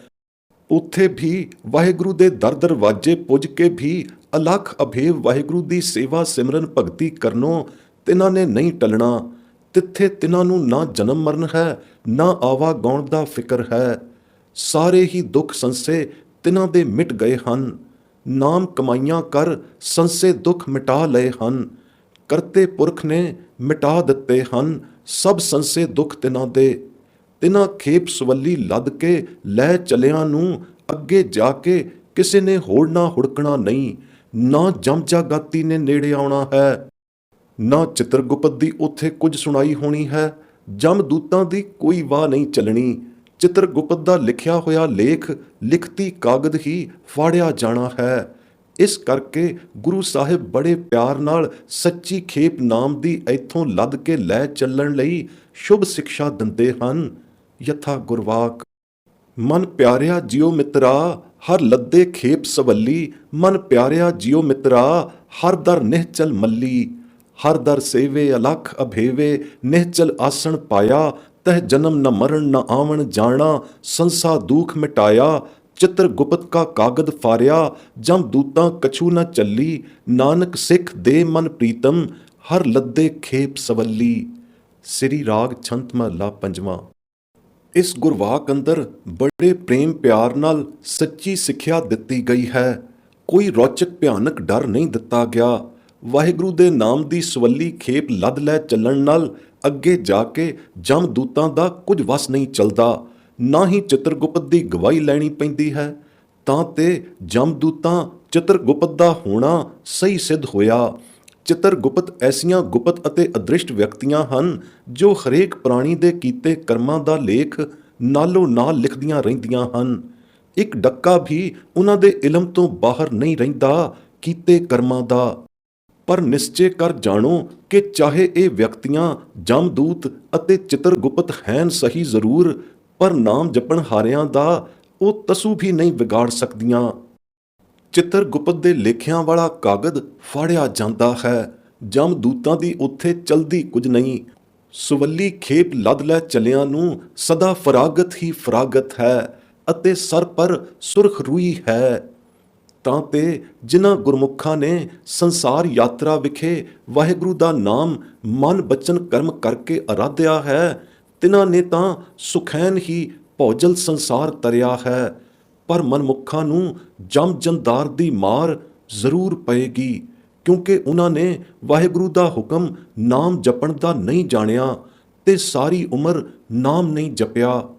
ਉੱਥੇ ਵੀ ਵਾਹਿਗੁਰੂ ਦੇ ਦਰ ਦਰਵਾਜੇ ਪੁੱਜ ਕੇ ਵੀ ਅਲੱਖ ਅਭੇਵ ਵਾਹਿਗੁਰੂ ਦੀ ਸੇਵਾ ਸਿਮਰਨ ਭਗਤੀ ਕਰਨੋਂ ਤਿਨਾਂ ਨੇ ਨਹੀਂ ਟਲਣਾ। ਤਿੱਥੇ ਤਿਨਾਂ ਨੂੰ ਨਾ ਜਨਮ ਮਰਨ ਹੈ, ਨਾ ਆਵਾ ਗਾਉਣ ਦਾ ਫਿਕਰ ਹੈ। ਸਾਰੇ ਹੀ ਦੁੱਖ ਸੰਸੇ ਤਿਨਾਂ ਦੇ ਮਿਟ ਗਏ ਹਨ। ਨਾਮ ਕਮਾਈਆਂ ਕਰ ਸੰਸੇ ਦੁੱਖ ਮਿਟਾ ਲਏ ਹਨ। ਕਰਤੇ ਪੁਰਖ ਨੇ ਮਿਟਾ ਦਿੱਤੇ ਹਨ ਸਭ ਸੰਸੇ ਦੁੱਖ ਤਿਨਾਂ ਦੇ। ਤਿਨਾਂ ਖੇਪ ਸਵੱਲੀ ਲੱਦ ਕੇ ਲੈ ਚਲਿਆਂ ਨੂੰ ਅੱਗੇ ਜਾ ਕੇ ਕਿਸੇ ਨੇ ਹੋੜਨਾ ਹੁੜਕਣਾ ਨਹੀਂ। ਨਾ ਜਮਜਾ ਗਾਤੀ ਨੇ ਨੇੜੇ ਆਉਣਾ ਹੈ, ਨਾ ਚਿੱਤਰਗੁਪਤ ਦੀ ਉੱਥੇ ਕੁਝ ਸੁਣਾਈ ਹੋਣੀ ਹੈ। ਜਮਦੂਤਾਂ ਦੀ ਕੋਈ ਵਾਹ ਨਹੀਂ ਚੱਲਣੀ। ਚਿੱਤਰਗੁਪਤ ਦਾ ਲਿਖਿਆ ਹੋਇਆ ਲੇਖ ਲਿਖਤੀ ਕਾਗਦ ਹੀ ਫਾੜਿਆ ਜਾਣਾ ਹੈ। ਇਸ ਕਰਕੇ ਗੁਰੂ ਸਾਹਿਬ ਬੜੇ ਪਿਆਰ ਨਾਲ ਸੱਚੀ ਖੇਪ ਨਾਮ ਦੀ ਇੱਥੋਂ ਲੱਦ ਕੇ ਲੈ ਚੱਲਣ ਲਈ ਸ਼ੁਭ ਸਿੱਖਿਆ ਦਿੰਦੇ ਹਨ। ਯਥਾ ਗੁਰਵਾਕ। ਮਨ ਪਿਆਰਿਆ ਜਿਉ ਮਿੱਤਰਾ, ਹਰ ਲੱਦੇ ਖੇਪ ਸਵੱਲੀ, ਮਨ ਪਿਆਰਿਆ ਜਿਉ ਮਿੱਤਰਾ, ਹਰ ਦਰ ਨਿਹਚਲ ਮੱਲੀ। ਹਰ ਦਰ ਸੇਵੇ ਅਲਖ ਅਭੇਵੇ, ਨਿਹਚਲ ਆਸਣ ਪਾਇਆ, ਤਹ ਜਨਮ ਨ ਮਰਨ ਨ ਆਵਣ ਜਾਣਾ, ਸੰਸਾ ਦੂਖ ਮਿਟਾਇਆ। ਚਿੱਤਰ ਗੁਪਤ ਕਾ ਕਾਗਦ ਫਾਰਿਆ, ਜਮ ਦੂਤਾਂ ਕਛੂ ਨ ਚੱਲੀ, ਨਾਨਕ ਸਿੱਖ ਦੇ ਮਨ ਪ੍ਰੀਤਮ, ਹਰ ਲੱਦੇ ਖੇਪ ਸਵੱਲੀ। ਸ੍ਰੀ ਰਾਗ ਛੰਤ ਮਹਲਾ ਪੰਜਵਾਂ। ਇਸ ਗੁਰਵਾਕ ਅੰਦਰ ਬੜੇ ਪ੍ਰੇਮ ਪਿਆਰ ਨਾਲ ਸੱਚੀ ਸਿੱਖਿਆ ਦਿੱਤੀ ਗਈ ਹੈ। ਕੋਈ ਰੌਚਕ ਭਿਆਨਕ ਡਰ ਨਹੀਂ ਦਿੱਤਾ ਗਿਆ। ਵਾਹਿਗੁਰੂ ਦੇ ਨਾਮ ਦੀ ਸਵੱਲੀ ਖੇਪ ਲੱਦ ਲੈ ਚੱਲਣ ਨਾਲ ਅੱਗੇ ਜਾ ਕੇ ਜਮਦੂਤਾਂ ਦਾ ਕੁਝ ਵਸ ਨਹੀਂ ਚੱਲਦਾ, ਨਾ ਹੀ ਚਿੱਤਰਗੁਪਤ ਦੀ ਗਵਾਹੀ ਲੈਣੀ ਪੈਂਦੀ ਹੈ। ਤਾਂ ਤੇ ਜਮਦੂਤਾਂ ਚਿੱਤਰਗੁਪਤ ਦਾ ਹੋਣਾ ਸਹੀ ਸਿੱਧ ਹੋਇਆ। ਚਿੱਤਰਗੁਪਤ ਐਸੀਆਂ ਗੁਪਤ ਅਤੇ ਅਦ੍ਰਿਸ਼ਟ ਵਿਅਕਤੀਆਂ ਹਨ ਜੋ ਹਰੇਕ ਪ੍ਰਾਣੀ ਦੇ ਕੀਤੇ ਕਰਮਾਂ ਦਾ ਲੇਖ ਨਾਲੋਂ ਨਾਲ ਲਿਖਦੀਆਂ ਰਹਿੰਦੀਆਂ ਹਨ। ਇੱਕ ਡੱਕਾ ਵੀ ਉਹਨਾਂ ਦੇ ਇਲਮ ਤੋਂ ਬਾਹਰ ਨਹੀਂ ਰਹਿੰਦਾ ਕੀਤੇ ਕਰਮਾਂ ਦਾ। ਪਰ ਨਿਸ਼ਚੇ ਕਰ ਜਾਣੋ ਕਿ ਚਾਹੇ ਇਹ ਵਿਅਕਤੀਆਂ ਜਮਦੂਤ ਅਤੇ ਚਿੱਤਰਗੁਪਤ ਹੈਨ ਸਹੀ ਜ਼ਰੂਰ, ਪਰ ਨਾਮ ਜਪਣ ਹਾਰਿਆਂ ਦਾ ਉਹ ਤਸੂ ਵੀ ਨਹੀਂ ਵਿਗਾੜ ਸਕਦੀਆਂ। ਚਿੱਤਰਗੁਪਤ ਦੇ ਲੇਖਿਆਂ ਵਾਲਾ ਕਾਗਦ ਫਾੜਿਆ ਜਾਂਦਾ ਹੈ। ਜਮਦੂਤਾਂ ਦੀ ਉੱਥੇ ਚਲਦੀ ਕੁਝ ਨਹੀਂ। ਸਵੱਲੀ ਖੇਪ ਲੱਦ ਲੈ ਚਲਿਆਂ ਨੂੰ ਸਦਾ ਫਰਾਗਤ ਹੀ ਫਰਾਗਤ ਹੈ। ਅਤੇ ਸਰ ਪਰ ਸੁਰਖ ਰੂਈ ਹੈ। ਤਾਂ ਤੇ ਜਿਨ੍ਹਾਂ ਗੁਰਮੁਖਾਂ ਨੇ ਸੰਸਾਰ ਯਾਤਰਾ ਵਿਖੇ ਵਾਹਿਗੁਰੂ ਦਾ ਨਾਮ ਮਨ ਬਚਨ ਕਰਮ ਕਰਕੇ ਅਰਾਧਿਆ ਹੈ, ਤਿਨਾਂ ਨੇ ਤਾਂ ਸੁਖੈਨ ਹੀ ਭੌਜਲ ਸੰਸਾਰ ਤਰਿਆ ਹੈ। ਪਰ ਮਨਮੁਖਾਂ ਨੂੰ ਜਮ ਜੰਦਾਰ ਦੀ ਮਾਰ ਜ਼ਰੂਰ ਪਏਗੀ, ਕਿਉਂਕਿ ਉਹਨਾਂ ਨੇ ਵਾਹਿਗੁਰੂ ਦਾ ਹੁਕਮ ਨਾਮ ਜਪਣ ਦਾ ਨਹੀਂ ਜਾਣਿਆ ਤੇ ਸਾਰੀ ਉਮਰ ਨਾਮ ਨਹੀਂ ਜਪਿਆ।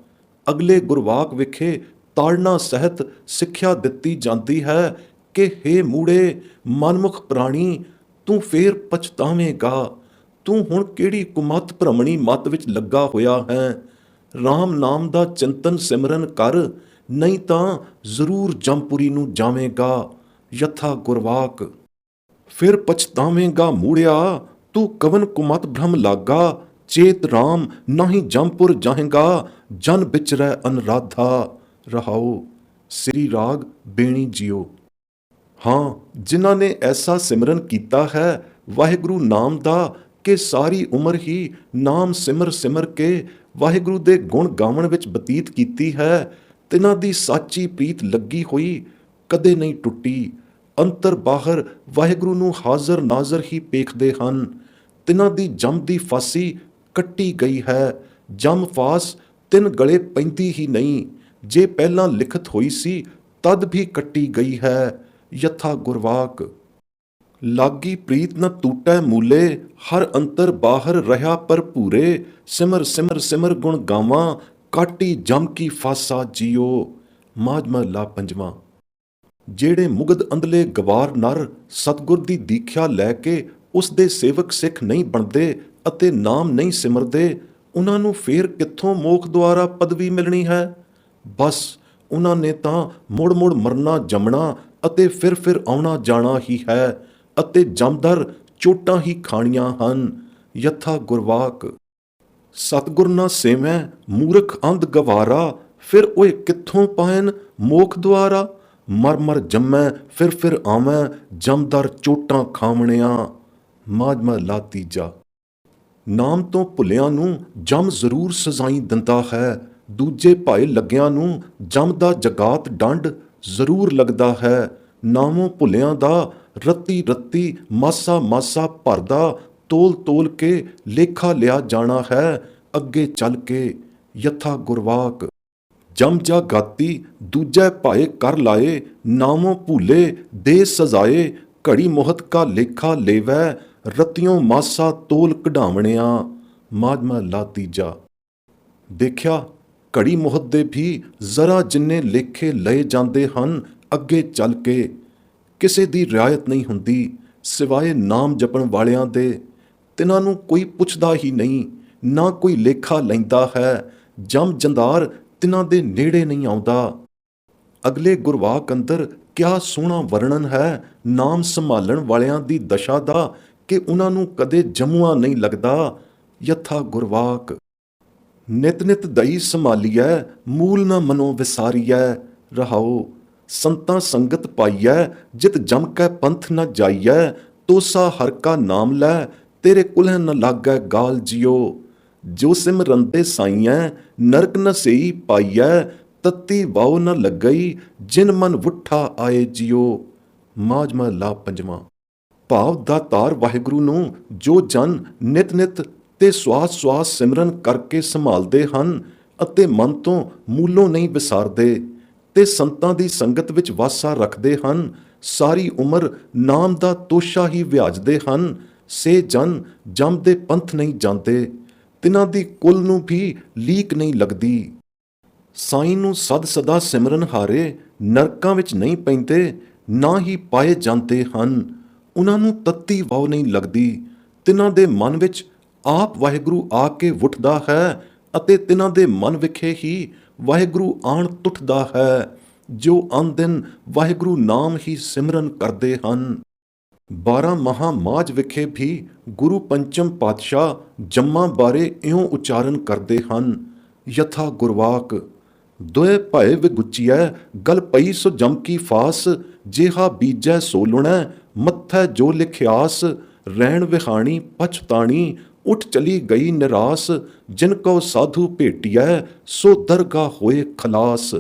ਅਗਲੇ ਗੁਰਵਾਕ ਵਿਖੇ ਤਾੜਨਾ ਸਹਿਤ ਸਿੱਖਿਆ ਦਿੱਤੀ ਜਾਂਦੀ ਹੈ ਕਿ ਹੇ ਮੂੜੇ ਮਨਮੁਖ ਪ੍ਰਾਣੀ, ਤੂੰ ਫੇਰ ਪਛਤਾਵੇਂਗਾ। ਤੂੰ ਹੁਣ ਕਿਹੜੀ ਕੁਮੱਤ ਭ੍ਰਮਣੀ ਮੱਤ ਵਿੱਚ ਲੱਗਾ ਹੋਇਆ ਹੈ। ਰਾਮ ਨਾਮ ਦਾ ਚਿੰਤਨ ਸਿਮਰਨ ਕਰ, ਨਹੀਂ ਤਾਂ ਜ਼ਰੂਰ ਜਮਪੁਰੀ ਨੂੰ ਜਾਵੇਂਗਾ। ਯਥਾ ਗੁਰਵਾਕ। ਫਿਰ ਪਛਤਾਵੇਂਗਾ ਮੂੜਿਆ, ਤੂੰ ਕਵਨ ਕੁਮਤ ਭ੍ਰਮ ਲਾਗਾ। ਚੇਤ ਰਾਮ ਨਾਹੀਂ ਜਮਪੁਰ ਜਾਹੇਗਾ, ਜਨ ਬਿਚਰੈ ਅਨਰਾਧਾ। ਰਹਾਉ। ਸ੍ਰੀ ਰਾਗ ਬੇਣੀ ਜੀਓ। ਹਾਂ, ਜਿਨ੍ਹਾਂ ਨੇ ਐਸਾ ਸਿਮਰਨ ਕੀਤਾ ਹੈ ਵਾਹਿਗੁਰੂ ਨਾਮ ਦਾ ਕਿ ਸਾਰੀ ਉਮਰ ਹੀ ਨਾਮ ਸਿਮਰ ਸਿਮਰ ਕੇ ਵਾਹਿਗੁਰੂ ਦੇ ਗੁਣ ਗਾਵਣ ਵਿੱਚ ਬਤੀਤ ਕੀਤੀ ਹੈ, ਤਿਨਾਂ ਦੀ ਸਾਚੀ ਪ੍ਰੀਤ ਲੱਗੀ ਹੋਈ ਕਦੇ ਨਹੀਂ ਟੁੱਟੀ। ਅੰਤਰ ਬਾਹਰ ਵਾਹਿਗੁਰੂ ਨੂੰ ਹਾਜ਼ਰ ਨਾਜ਼ਰ ਹੀ ਵੇਖਦੇ ਹਨ। ਤਿਨਾਂ ਦੀ ਜਮ ਦੀ ਫਾਂਸੀ ਕੱਟੀ ਗਈ ਹੈ। ਜਮ ਫਾਸ ਤਿੰਨ ਗਲੇ ਪੈਂਦੀ ਹੀ ਨਹੀਂ, ਜੇ ਪਹਿਲਾਂ ਲਿਖਤ ਹੋਈ ਸੀ ਤਦ ਵੀ ਕੱਟੀ ਗਈ ਹੈ। ਯਥਾ ਗੁਰਵਾਕ। ਲਾਗੀ ਪ੍ਰੀਤ ਨ ਟੂਟੈ ਮੂਲੇ, ਹਰ ਅੰਤਰ ਬਾਹਰ ਰਹਾ ਭਰਪੂਰੇ। ਸਿਮਰ ਸਿਮਰ ਸਿਮਰ ਗੁਣ ਗਾਵਾਂ, ਕਾਟੀ ਜਮ ਕੀ ਫਾਸਾ ਜੀਓ। ਮਾਝ ਮਹਲਾ ਪੰਜਵਾਂ। ਜਿਹੜੇ ਮੁਗਧ ਅੰਧਲੇ ਗਵਾਰ ਨਰ ਸਤਿਗੁਰ ਦੀ ਦੀਖਿਆ ਲੈ ਕੇ ਉਸ ਦੇ ਸੇਵਕ ਸਿੱਖ ਨਹੀਂ ਬਣਦੇ ਅਤੇ ਨਾਮ ਨਹੀਂ ਸਿਮਰਦੇ, ਉਹਨਾਂ ਨੂੰ ਫੇਰ ਕਿੱਥੋਂ ਮੋਖ ਦੁਆਰਾ ਪਦਵੀ ਮਿਲਣੀ ਹੈ। ਬਸ ਉਹਨਾਂ ਨੇ ਤਾਂ ਮੁੜ ਮੁੜ ਮਰਨਾ ਜੰਮਣਾ ਅਤੇ ਫਿਰ ਆਉਣਾ ਜਾਣਾ ਹੀ ਹੈ ਅਤੇ ਜਮਦਰ ਚੋਟਾਂ ਹੀ ਖਾਣੀਆਂ ਹਨ। ਯਥਾ ਗੁਰਵਾਕ। ਸਤਿਗੁਰ ਨਾ ਸੇਵੈ ਮੂਰਖ ਅੰਧ ਗਵਾਰਾ, ਫਿਰ ਓਏ ਕਿੱਥੋਂ ਪਾਇਨ ਮੋਖ ਦੁਆਰਾ। ਮਰ ਮਰ ਜੰਮੈ ਫਿਰ ਆਵੈ, ਜਮਦਰ ਚੋਟਾਂ ਖਾਵਣਿਆਂ। ਮਾਝ ਮਹਲਾ ਤੀਜਾ। ਨਾਮ ਤੋਂ ਭੁੱਲਿਆਂ ਨੂੰ ਜਮ ਜ਼ਰੂਰ ਸਜ਼ਾਈ ਦਿੰਦਾ ਹੈ। ਦੂਜੇ ਭਾਏ ਲੱਗਿਆਂ ਨੂੰ ਜਮ ਦਾ ਜਗਾਤ ਡੰਡ ਜ਼ਰੂਰ ਲੱਗਦਾ ਹੈ। ਨਾਮੋਂ ਭੁੱਲਿਆਂ ਦਾ ਰੱਤੀ ਰੱਤੀ ਮਾਸਾ ਮਾਸਾ ਭਰਦਾ ਤੋਲ ਤੋਲ ਕੇ ਲੇਖਾ ਲਿਆ ਜਾਣਾ ਹੈ ਅੱਗੇ ਚੱਲ ਕੇ। ਯਥਾ ਗੁਰਵਾਕ। ਜਮ ਜਾ ਗਾਤੀ ਦੂਜੇ ਭਾਏ ਕਰ ਲਾਏ, ਨਾਮੋਂ ਭੂਲੇ ਦੇ ਸਜ਼ਾਏ। ਘੜੀ ਮੋਹਤ ਕਾ ਲੇਖਾ ਲੇਵੈ, ਰਤਿयों ਮਾਸਾ ਤੋਲ ਕਢਾਵਣਿਆਂ। ਮਾਝ ਮਹਲਾ ਤੀਜਾ। ਦੇਖਿਆ, ਘੜੀ ਮੋਹਤ ਦੇ ਵੀ ਜ਼ਰਾ ਜਿੰਨੇ ਲੇਖੇ ਲਏ ਜਾਂਦੇ ਹਨ ਅੱਗੇ ਚੱਲ ਕੇ। ਕਿਸੇ ਦੀ ਰਿਆਇਤ ਨਹੀਂ ਹੁੰਦੀ ਸਿਵਾਏ ਨਾਮ ਜਪਣ ਵਾਲਿਆਂ ਦੇ। ਤਿਨਾਂ ਨੂੰ ਕੋਈ ਪੁੱਛਦਾ ਹੀ ਨਹੀਂ, ਨਾ ਕੋਈ ਲੇਖਾ ਲੈਂਦਾ ਹੈ। ਜਮ ਜੰਦਾਰ ਤਿਨਾਂ ਦੇ ਨੇੜੇ ਨਹੀਂ ਆਉਂਦਾ। ਅਗਲੇ ਗੁਰਵਾਕ ਅੰਦਰ ਕਿਆ ਸੋਹਣਾ ਵਰਣਨ ਹੈ ਨਾਮ ਸੰਭਾਲਣ ਵਾਲਿਆਂ ਦੀ ਦਸ਼ਾ ਦਾ ਕਿ ਉਹਨਾਂ ਨੂੰ ਕਦੇ ਜਮੂਆ ਨਹੀਂ ਲੱਗਦਾ। ਯਥਾ ਗੁਰਵਾਕ। ਨਿਤ ਨਿਤ ਦਈ ਸੰਭਾਲੀਐ, ਮੂਲ ਨਾ ਮਨੋ ਵਿਸਾਰੀਐ। ਰਹਾਉ। ਸੰਤਾਂ ਸੰਗਤ ਪਾਈਐ, ਜਿਤ ਜਮ ਕੈ ਪੰਥ ਨ ਜਾਈਐ। ਤੋਸਾ ਹਰ ਕਾ ਨਾਮ ਲੈ, ਤੇਰੇ ਕੁਲਹਿ ਨ ਲਾਗੈ ਗਾਲ ਜੀਓ। ਜੋ ਸਿਮਰੰਤੇ ਸਾਈਐ, ਨਰਕ ਨ ਸੇਈ ਪਾਈਐ। ਤਤੀ ਵਾਉ ਨ ਲੱਗਈ, ਜਿਨ ਮਨ ਵੁੱਠਾ ਆਏ ਜੀਓ। ਮਾਝ ਮਹਲਾ ਪੰਜਵਾਂ। ਭਾਵ ਦਾਤਾਰ ਵਾਹਿਗੁਰੂ ਨੂੰ ਜੋ ਜਨ ਨਿਤ ਨਿਤ ਤੇ ਸਵਾਸ ਸਵਾਸ ਸਿਮਰਨ ਕਰਕੇ ਸੰਭਾਲਦੇ ਹਨ ਅਤੇ ਮਨ ਤੋਂ ਮੂਲੋਂ ਨਹੀਂ ਵਿਸਾਰਦੇ ਤੇ ਸੰਤਾਂ ਦੀ ਸੰਗਤ ਵਿੱਚ ਵਾਸਾ ਰੱਖਦੇ ਹਨ, ਸਾਰੀ ਉਮਰ ਨਾਮ ਦਾ ਤੋਸ਼ਾ ਹੀ ਵਿਆਜਦੇ ਹਨ, ਸੇ ਜਨ ਜਮ ਦੇ ਪੰਥ ਨਹੀਂ ਜਾਂਦੇ। ਤਿਨਾਂ ਦੀ ਕੁਲ ਨੂੰ ਵੀ ਲੀਕ ਨਹੀਂ ਲੱਗਦੀ। ਸਾਈਂ ਨੂੰ ਸਦ ਸਦਾ ਸਿਮਰਨ ਹਾਰੇ ਨਰਕਾਂ ਵਿੱਚ ਨਹੀਂ ਪੈਂਦੇ, ਨਾ ਹੀ ਪਾਏ ਜਾਂਦੇ ਹਨ। ਉਹਨਾਂ ਨੂੰ ਤੱਤੀ ਵਾਉ ਨਹੀਂ ਲੱਗਦੀ। ਤਿਨਾਂ ਦੇ ਮਨ ਵਿੱਚ ਆਪ ਵਾਹਿਗੁਰੂ ਆ ਕੇ ਵੁੱਠਦਾ ਹੈ ਅਤੇ ਤਿਨਾਂ ਦੇ ਮਨ ਵਿਖੇ ਹੀ ਵਾਹਿਗੁਰੂ ਆਣ ਟੁੱਟਦਾ ਹੈ, ਜੋ ਅਨ ਦਿਨ ਵਾਹਿਗੁਰੂ ਨਾਮ ਹੀ ਸਿਮਰਨ ਕਰਦੇ ਹਨ। 12 ਮਹਾ ਮਾਝ ਵਿਖੇ ਵੀ ਗੁਰੂ ਪੰਚਮ ਪਾਤਸ਼ਾਹ ਜੰਮਾਂ ਬਾਰੇ ਇਉਂ ਉਚਾਰਨ ਕਰਦੇ ਹਨ। ਯਥਾ ਗੁਰਵਾਕ। ਦੋਏ ਭਏ ਵਿਗੁਚੀਐ, ਗਲ ਪਈ ਸੋ ਜਮ ਕੀ ਫਾਸ। ਜਿਹਾ ਬੀਜੈ ਸੋ ਲੁਣੈ, ਮੱਥੈ ਜੋ ਲਿਖਿਆਸ। ਰਹਿਣ ਵਿਹਾਣੀ ਪਛਤਾਣੀ, ਉੱਠ ਚਲੀ ਗਈ ਨਿਰਾਸ। ਜਿਨ ਕਉ ਸਾਧੂ ਭੇਟੀਐ, ਸੋ ਦਰਗਾ ਹੋਏ ਖਲਾਸ।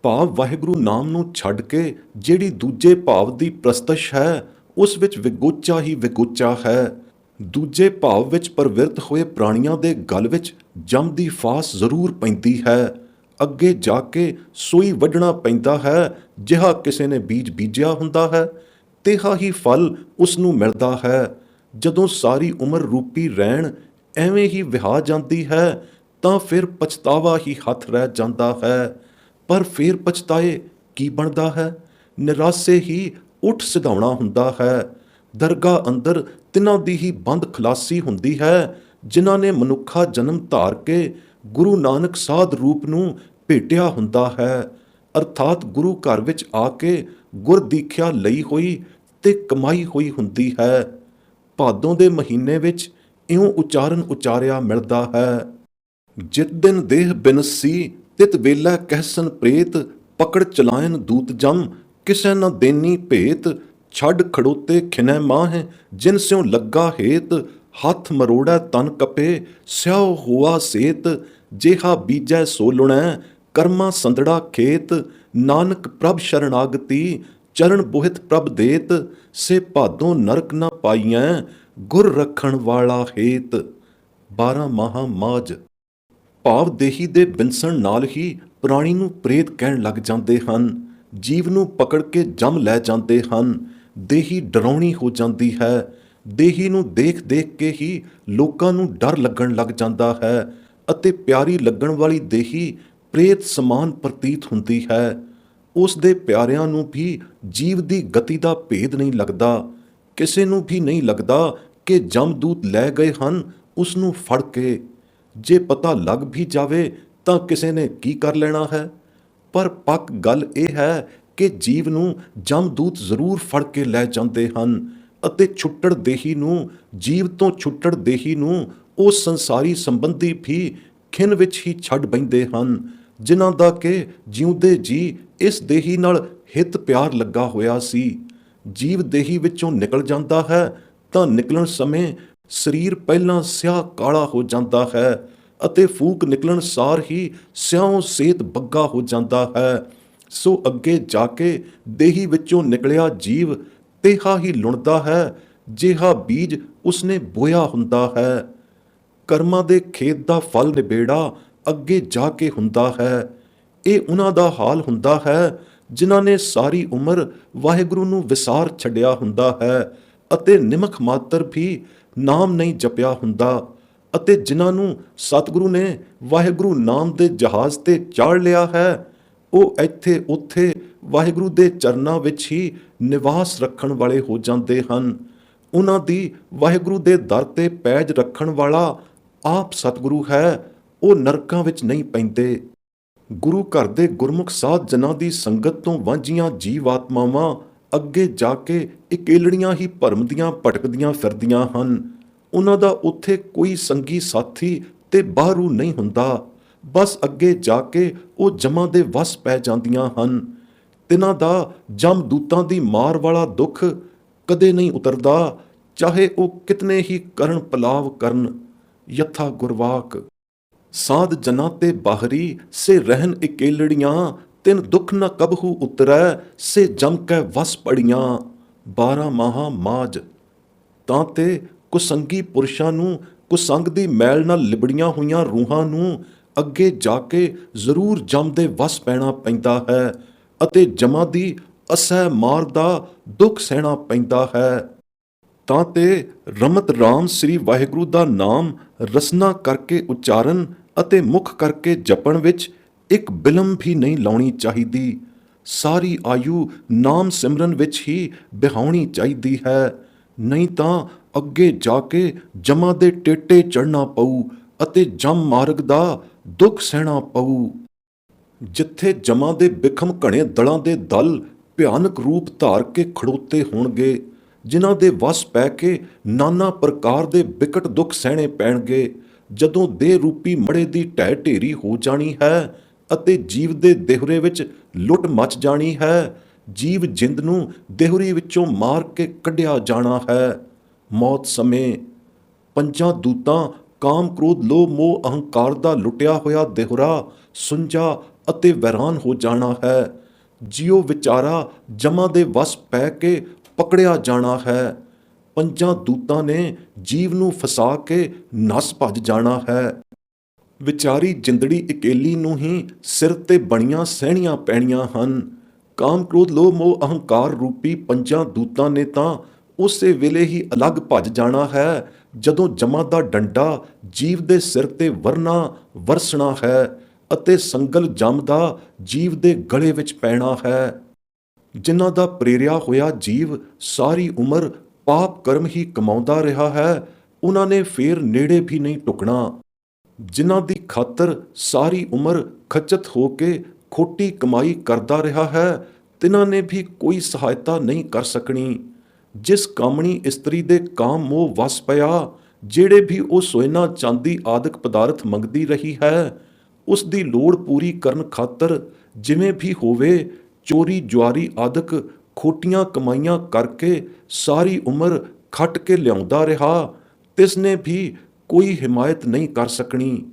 ਭਾਵ ਵਾਹਿਗੁਰੂ ਨਾਮ ਨੂੰ ਛੱਡ ਕੇ ਜਿਹੜੀ ਦੂਜੇ ਭਾਵ ਦੀ ਪ੍ਰਸਤਸ਼ ਹੈ, ਉਸ ਵਿੱਚ ਵਿਗੋਚਾ ਹੀ ਵਿਗੋਚਾ ਹੈ। ਦੂਜੇ ਭਾਵ ਵਿੱਚ ਪ੍ਰਵਿਰਤ ਹੋਏ ਪ੍ਰਾਣੀਆਂ ਦੇ ਗਲ ਵਿੱਚ ਜਮ ਦੀ ਫਾਸ ਜ਼ਰੂਰ ਪੈਂਦੀ ਹੈ। ਅੱਗੇ ਜਾ ਕੇ ਸੋਈ ਵੱਢਣਾ ਪੈਂਦਾ ਹੈ। ਜਿਹਾ ਕਿਸੇ ਨੇ ਬੀਜ ਬੀਜਿਆ ਹੁੰਦਾ ਹੈ, ਤਿਹਾ ਹੀ ਫਲ ਉਸ ਨੂੰ ਮਿਲਦਾ ਹੈ। ਜਦੋਂ ਸਾਰੀ ਉਮਰ ਰੂਪੀ ਰਹਿਣ ਐਵੇਂ ਹੀ ਵਿਹਾ ਜਾਂਦੀ ਹੈ ਤਾਂ ਫਿਰ ਪਛਤਾਵਾ ਹੀ ਹੱਥ ਰਹਿ ਜਾਂਦਾ ਹੈ। ਪਰ ਫਿਰ ਪਛਤਾਏ ਕੀ ਬਣਦਾ ਹੈ? ਨਿਰਾਸੇ ਹੀ ਉੱਠ ਸਿਧਾਉਣਾ ਹੁੰਦਾ ਹੈ। ਦਰਗਾਹ ਅੰਦਰ ਤਿਨਾਂ ਦੀ ਹੀ ਬੰਦ ਖਲਾਸੀ ਹੁੰਦੀ ਹੈ, ਜਿਨ੍ਹਾਂ ਨੇ ਮਨੁੱਖਾ ਜਨਮ ਧਾਰ ਕੇ ਗੁਰੂ ਨਾਨਕ ਸਾਧ ਰੂਪ ਨੂੰ ਭੇਟਿਆ ਹੁੰਦਾ ਹੈ, ਅਰਥਾਤ ਗੁਰੂ ਘਰ ਵਿੱਚ ਆ ਕੇ ਗੁਰ ਦੀਖਿਆ ਲਈ ਹੋਈ ਤੇ ਕਮਾਈ ਹੋਈ ਹੁੰਦੀ ਹੈ। ਭਾਦੋਂ ਦੇ ਮਹੀਨੇ ਵਿੱਚ ਇਉਂ ਉਚਾਰਨ ਉਚਾਰਿਆ ਮਿਲਦਾ ਹੈ। ਜਿਤ ਦਿਨ ਦੇਹ ਬਿਨਸੀ ਤਿਤ ਵੇਲਾ ਕਹਿਸਨ ਪ੍ਰੇਤ, ਪਕੜ ਚਲਾਇਨ ਦੂਤ ਜਮ ਕਿਸੇ ਨ ਦੇਨੀ ਭੇਤ, ਛੱਡ ਖੜੋਤੇ ਖਿਨੈ ਮਾਹ ਜਿਨ ਸਿਉ ਲੱਗਾ ਹੇਤ, ਹੱਥ ਮਰੋੜੈ ਤਨ ਕਪੇ ਸਿਆਉ ਹੋਆ ਸੇਤ, ਜੇਹਾ ਬੀਜੈ ਸੋ ਲੁਣੈ ਕਰਮਾ ਸੰਦੜਾ ਖੇਤ, ਨਾਨਕ ਪ੍ਰਭ ਸ਼ਰਨਾਗਤੀ ਚਰਨ ਬੋਹਿਤ ਪ੍ਰਭ ਦੇਤ, ਸੇ ਭਾਦੋਂ ਨਰਕ ਨਾ ਪਾਈਐ ਗੁਰ ਰੱਖਣ ਵਾਲਾ ਹੇਤ। 12 ਮਾਹਾ ਮਾਝ। ਭਾਵ ਦੇਹੀ ਦੇ ਬਿਨਸਣ ਨਾਲ ਹੀ ਪ੍ਰਾਣੀ ਨੂੰ ਪ੍ਰੇਤ ਕਹਿਣ ਲੱਗ ਜਾਂਦੇ ਹਨ। ਜੀਵ ਨੂੰ ਪਕੜ ਕੇ ਜਮ ਲੈ ਜਾਂਦੇ ਹਨ। ਦੇਹੀ ਡਰਾਉਣੀ ਹੋ ਜਾਂਦੀ ਹੈ। ਦੇਹੀ ਨੂੰ ਦੇਖ ਦੇਖ ਕੇ ਹੀ ਲੋਕਾਂ ਨੂੰ ਡਰ ਲੱਗਣ ਲੱਗ ਜਾਂਦਾ ਹੈ ਅਤੇ ਪਿਆਰੀ ਲੱਗਣ ਵਾਲੀ ਦੇਹੀ ਪ੍ਰੇਤ ਸਮਾਨ ਪ੍ਰਤੀਤ ਹੁੰਦੀ ਹੈ। ਉਸ ਦੇ ਪਿਆਰਿਆਂ ਨੂੰ ਵੀ ਜੀਵ ਦੀ ਗਤੀ ਦਾ ਭੇਦ ਨਹੀਂ ਲੱਗਦਾ। ਕਿਸੇ ਨੂੰ ਵੀ ਨਹੀਂ ਲੱਗਦਾ ਕਿ ਜਮਦੂਤ ਲੈ ਗਏ ਹਨ ਉਸ ਨੂੰ ਫੜ ਕੇ। ਜੇ ਪਤਾ ਲੱਗ ਵੀ ਜਾਵੇ ਤਾਂ ਕਿਸੇ ਨੇ ਕੀ ਕਰ ਲੈਣਾ ਹੈ। ਪਰ ਪੱਕ ਗੱਲ ਇਹ ਹੈ ਕਿ ਜੀਵ ਨੂੰ ਜਮਦੂਤ ਜ਼ਰੂਰ ਫੜ ਕੇ ਲੈ ਜਾਂਦੇ ਹਨ ਅਤੇ ਛੁੱਟੜ ਦੇਹੀ ਨੂੰ, ਜੀਵ ਤੋਂ ਛੁੱਟੜ ਦੇਹੀ ਨੂੰ ਉਹ ਸੰਸਾਰੀ ਸੰਬੰਧੀ ਵੀ ਖਿੰਨ ਵਿੱਚ ਹੀ ਛੱਡ ਬੈਂਦੇ ਹਨ, ਜਿਨ੍ਹਾਂ ਦਾ ਕਿ ਜਿਉਂਦੇ ਜੀ ਇਸ ਦੇਹੀ ਨਾਲ ਹਿੱਤ ਪਿਆਰ ਲੱਗਾ ਹੋਇਆ ਸੀ। ਜੀਵ ਦੇਹੀ ਵਿੱਚੋਂ ਨਿਕਲ ਜਾਂਦਾ ਹੈ ਤਾਂ ਨਿਕਲਣ ਸਮੇਂ ਸਰੀਰ ਪਹਿਲਾਂ ਸਿਆਹ ਕਾਲਾ ਹੋ ਜਾਂਦਾ ਹੈ ਅਤੇ ਫੂਕ ਨਿਕਲਣ ਸਾਰ ਹੀ ਸਿਆਹੋਂ ਸੇਤ ਬੱਗਾ ਹੋ ਜਾਂਦਾ ਹੈ। ਸੋ ਅੱਗੇ ਜਾ ਕੇ ਦੇਹੀ ਵਿੱਚੋਂ ਨਿਕਲਿਆ ਜੀਵ ਤਿਹਾ ਹੀ ਲੁਣਦਾ ਹੈ ਜਿਹਾ ਬੀਜ ਉਸਨੇ ਬੋਇਆ ਹੁੰਦਾ ਹੈ। ਕਰਮਾਂ ਦੇ ਖੇਤ ਦਾ ਫਲ ਨਿਬੇੜਾ ਅੱਗੇ ਜਾ ਕੇ ਹੁੰਦਾ ਹੈ। ਇਹ ਉਹਨਾਂ ਦਾ ਹਾਲ ਹੁੰਦਾ ਹੈ ਜਿਨ੍ਹਾਂ ਨੇ ਸਾਰੀ ਉਮਰ ਵਾਹਿਗੁਰੂ ਨੂੰ ਵਿਸਾਰ ਛੱਡਿਆ ਹੁੰਦਾ ਹੈ ਅਤੇ ਨਿਮਖ ਮਾਤਰ ਵੀ ਨਾਮ ਨਹੀਂ ਜਪਿਆ ਹੁੰਦਾ, ਅਤੇ ਜਿਨ੍ਹਾਂ ਨੂੰ ਸਤਿਗੁਰੂ ਨੇ ਵਾਹਿਗੁਰੂ ਨਾਮ ਦੇ ਜਹਾਜ਼ ਤੇ ਚਾੜ ਲਿਆ ਹੈ, ਉਹ ਇੱਥੇ ਉੱਥੇ ਵਾਹਿਗੁਰੂ ਦੇ ਚਰਨਾਂ ਵਿੱਚ ਹੀ ਨਿਵਾਸ ਰੱਖਣ ਵਾਲੇ ਹੋ ਜਾਂਦੇ ਹਨ। ਉਹਨਾਂ ਦੀ ਵਾਹਿਗੁਰੂ ਦੇ ਦਰ ਤੇ ਪੈਜ ਰੱਖਣ ਵਾਲਾ ਆਪ ਸਤਿਗੁਰੂ ਹੈ। ਉਹ ਨਰਕਾਂ ਵਿੱਚ ਨਹੀਂ ਪੈਂਦੇ। ਗੁਰੂ ਘਰ ਦੇ ਗੁਰਮੁਖ ਸਾਧ ਜਨਾਂ ਦੀ ਸੰਗਤ ਤੋਂ ਵਾਂਝੀਆਂ ਜੀਵ ਆਤਮਾਵਾਂ ਅੱਗੇ ਜਾ ਕੇ ਇਕੇਲੜੀਆਂ ਹੀ ਭਰਮ ਦੀਆਂ ਭਟਕਦੀਆਂ ਫਿਰਦੀਆਂ ਹਨ। ਉਹਨਾਂ ਦਾ ਉੱਥੇ ਕੋਈ ਸੰਗੀ ਸਾਥੀ ਤੇ ਬਾਹਰੂ ਨਹੀਂ ਹੁੰਦਾ। ਬਸ ਅੱਗੇ ਜਾ ਕੇ ਉਹ ਜਮਾਂ ਦੇ ਵਸ ਪੈ ਜਾਂਦੀਆਂ ਹਨ। ਤਿਨਾਂ ਦਾ ਜਮਦੂਤਾਂ ਦੀ ਮਾਰ ਵਾਲਾ ਦੁੱਖ ਕਦੇ ਨਹੀਂ ਉਤਰਦਾ, ਚਾਹੇ ਉਹ ਕਿਤਨੇ ਹੀ ਕਰਨ ਪਲਾਵ ਕਰਨ। ਯਥਾ ਗੁਰਵਾਕ। ਸਾਧ ਜਨਾਂ ਤੇ ਬਾਹਰੀ ਸੇ ਰਹਿਨ ਇਕੇਲੜੀਆਂ, ਤਿਨ ਦੁੱਖ ਨ ਕਬਹੂ ਉਤਰੈ ਸੇ ਜਮ ਕੈ ਵਸ ਪੜੀਆਂ। 12 ਮਾਹਾ ਮਾਝ। ਤਾਂ ਤੇ ਕੁਸੰਗੀ ਪੁਰਸ਼ਾਂ ਨੂੰ, ਕੁਸੰਗ ਦੀ ਮੈਲ ਨਾਲ ਲਿਬੜੀਆਂ ਹੋਈਆਂ ਰੂਹਾਂ ਨੂੰ ਅੱਗੇ ਜਾ ਕੇ ਜ਼ਰੂਰ ਜਮ ਦੇ ਵਸ ਪੈਣਾ ਪੈਂਦਾ ਹੈ ਅਤੇ ਜਮਾਂ ਦੀ ਅਸਹਿ ਮਾਰ ਦਾ ਦੁੱਖ ਸਹਿਣਾ ਪੈਂਦਾ ਹੈ। ਤਾਂ ਤੇ ਰਮਤ ਰਾਮ ਸ੍ਰੀ ਵਾਹਿਗੁਰੂ ਦਾ ਨਾਮ ਰਸਨਾ ਕਰਕੇ ਉਚਾਰਨ ਅਤੇ ਮੁਖ ਕਰਕੇ ਜਪਣ ਵਿੱਚ ਇੱਕ ਬਿਲਮ ਵੀ ਨਹੀਂ ਲਾਉਣੀ ਚਾਹੀਦੀ। ਸਾਰੀ ਆਯੂ ਨਾਮ ਸਿਮਰਨ ਵਿੱਚ ਹੀ ਬਿਹਾਉਣੀ ਚਾਹੀਦੀ ਹੈ, ਨਹੀਂ ਤਾਂ ਅੱਗੇ ਜਾ ਕੇ ਜਮਾਂ ਦੇ ਟੇਟੇ ਚੜ੍ਹਨਾ ਪਊ ਅਤੇ ਜਮ ਮਾਰਗ ਦਾ ਦੁੱਖ ਸਹਿਣਾ ਪਊ। ਜਿੱਥੇ ਜਮਾਂ ਦੇ ਬਿਖਮ ਘਣੇ ਦਲਾਂ ਦੇ ਦਲ ਭਿਆਨਕ ਰੂਪ ਧਾਰ ਕੇ ਖੜੋਤੇ ਹੋਣਗੇ, ਜਿਨ੍ਹਾਂ ਦੇ ਵਸ ਪੈ ਕੇ ਨਾਨਾ ਪ੍ਰਕਾਰ ਦੇ ਬਿਕਟ ਦੁੱਖ ਸਹਿਣੇ ਪੈਣਗੇ, ਜਦੋਂ ਦੇਹ ਰੂਪੀ ਮੜੇ ਦੀ ਢਹਿ ਢੇਰੀ ਹੋ ਜਾਣੀ ਹੈ ਅਤੇ ਜੀਵ ਦੇ ਦੇਹੁਰੇ ਵਿੱਚ ਲੁੱਟ ਮਚ ਜਾਣੀ ਹੈ, ਜੀਵ ਜਿੰਦ ਨੂੰ ਦੇਹੁਰੀ ਵਿੱਚੋਂ ਮਾਰ ਕੇ ਕੱਢਿਆ ਜਾਣਾ ਹੈ। ਮੌਤ ਸਮੇਂ ਪੰਜਾਂ ਦੂਤਾਂ ਕਾਮ ਕ੍ਰੋਧ ਲੋਭ ਮੋਹ ਅਹੰਕਾਰ ਦਾ ਲੁੱਟਿਆ ਹੋਇਆ ਦੇਹੁਰਾ ਸੁੰਜਾ ਅਤੇ ਵੈਰਾਨ ਹੋ ਜਾਣਾ ਹੈ। ਜਿਉ ਵਿਚਾਰਾ ਜਮਾਂ ਦੇ ਵਸ ਪੈ ਕੇ ਪਕੜਿਆ ਜਾਣਾ ਹੈ। ਪੰਜਾਂ ਦੂਤਾਂ ਨੇ ਜੀਵ ਨੂੰ ਫਸਾ ਕੇ ਨੱਸ ਭੱਜ ਜਾਣਾ ਹੈ। ਵਿਚਾਰੀ ਜਿੰਦੜੀ ਇਕੇਲੀ ਨੂੰ ਹੀ ਸਿਰ ਤੇ ਬਣੀਆਂ ਸਹਿਣੀਆਂ ਪੈਣੀਆਂ ਹਨ। ਕਾਮ ਕ੍ਰੋਧ ਲੋਭ ਮੋਹ ਅਹੰਕਾਰ ਰੂਪੀ ਪੰਜਾਂ ਦੂਤਾਂ ਨੇ ਤਾਂ ਉਸੇ ਵੇਲੇ ਹੀ ਅਲੱਗ ਭੱਜ ਜਾਣਾ ਹੈ ਜਦੋਂ ਜਮਾਂ ਦਾ ਡੰਡਾ ਜੀਵ ਦੇ ਸਿਰ ਤੇ ਵਰਸਣਾ ਹੈ ਅਤੇ ਸੰਗਲ ਜਮ ਦਾ ਜੀਵ ਦੇ ਗਲੇ ਵਿੱਚ ਪੈਣਾ ਹੈ। ਜਿਨ੍ਹਾਂ ਦਾ ਪ੍ਰੇਰਿਆ ਹੋਇਆ ਜੀਵ ਸਾਰੀ ਉਮਰ ਪਾਪ ਕਰਮ ਹੀ ਕਮਾਉਂਦਾ ਰਿਹਾ ਹੈ, ਉਹਨਾਂ ਨੇ ਫੇਰ ਨੇੜੇ ਵੀ ਨਹੀਂ ਟੁਕਣਾ। ਜਿਨ੍ਹਾਂ ਦੀ ਖਾਤਰ ਸਾਰੀ ਉਮਰ ਖਚਤ ਹੋ ਕੇ ਖੋਟੀ ਕਮਾਈ ਕਰਦਾ ਰਿਹਾ ਹੈ, ਤਿਨਾਂ ਨੇ ਵੀ ਕੋਈ ਸਹਾਇਤਾ ਨਹੀਂ ਕਰ ਸਕਣੀ। ਜਿਸ ਕਾਮਣੀ ਇਸਤਰੀ ਦੇ ਕਾਮ ਮੋਹ ਵਸ ਪਿਆ, ਜਿਹੜੇ ਵੀ ਉਹ ਸੋਨਾ ਚਾਂਦੀ ਆਦਿਕ ਪਦਾਰਥ ਮੰਗਦੀ ਰਹੀ ਹੈ, ਉਸ ਦੀ ਲੋੜ ਪੂਰੀ ਕਰਨ ਖਾਤਰ ਜਿਵੇਂ ਵੀ ਹੋਵੇ ਚੋਰੀ ਜੁਆਰੀ ਆਦਿਕ ਖੋਟੀਆਂ ਕਮਾਈਆਂ ਕਰਕੇ ਸਾਰੀ ਉਮਰ ਖੱਟ ਕੇ ਲਿਆਉਂਦਾ ਰਿਹਾ, ਤਿਸ ਨੇ ਵੀ ਕੋਈ ਹਿਮਾਇਤ ਨਹੀਂ ਕਰ ਸਕਣੀ।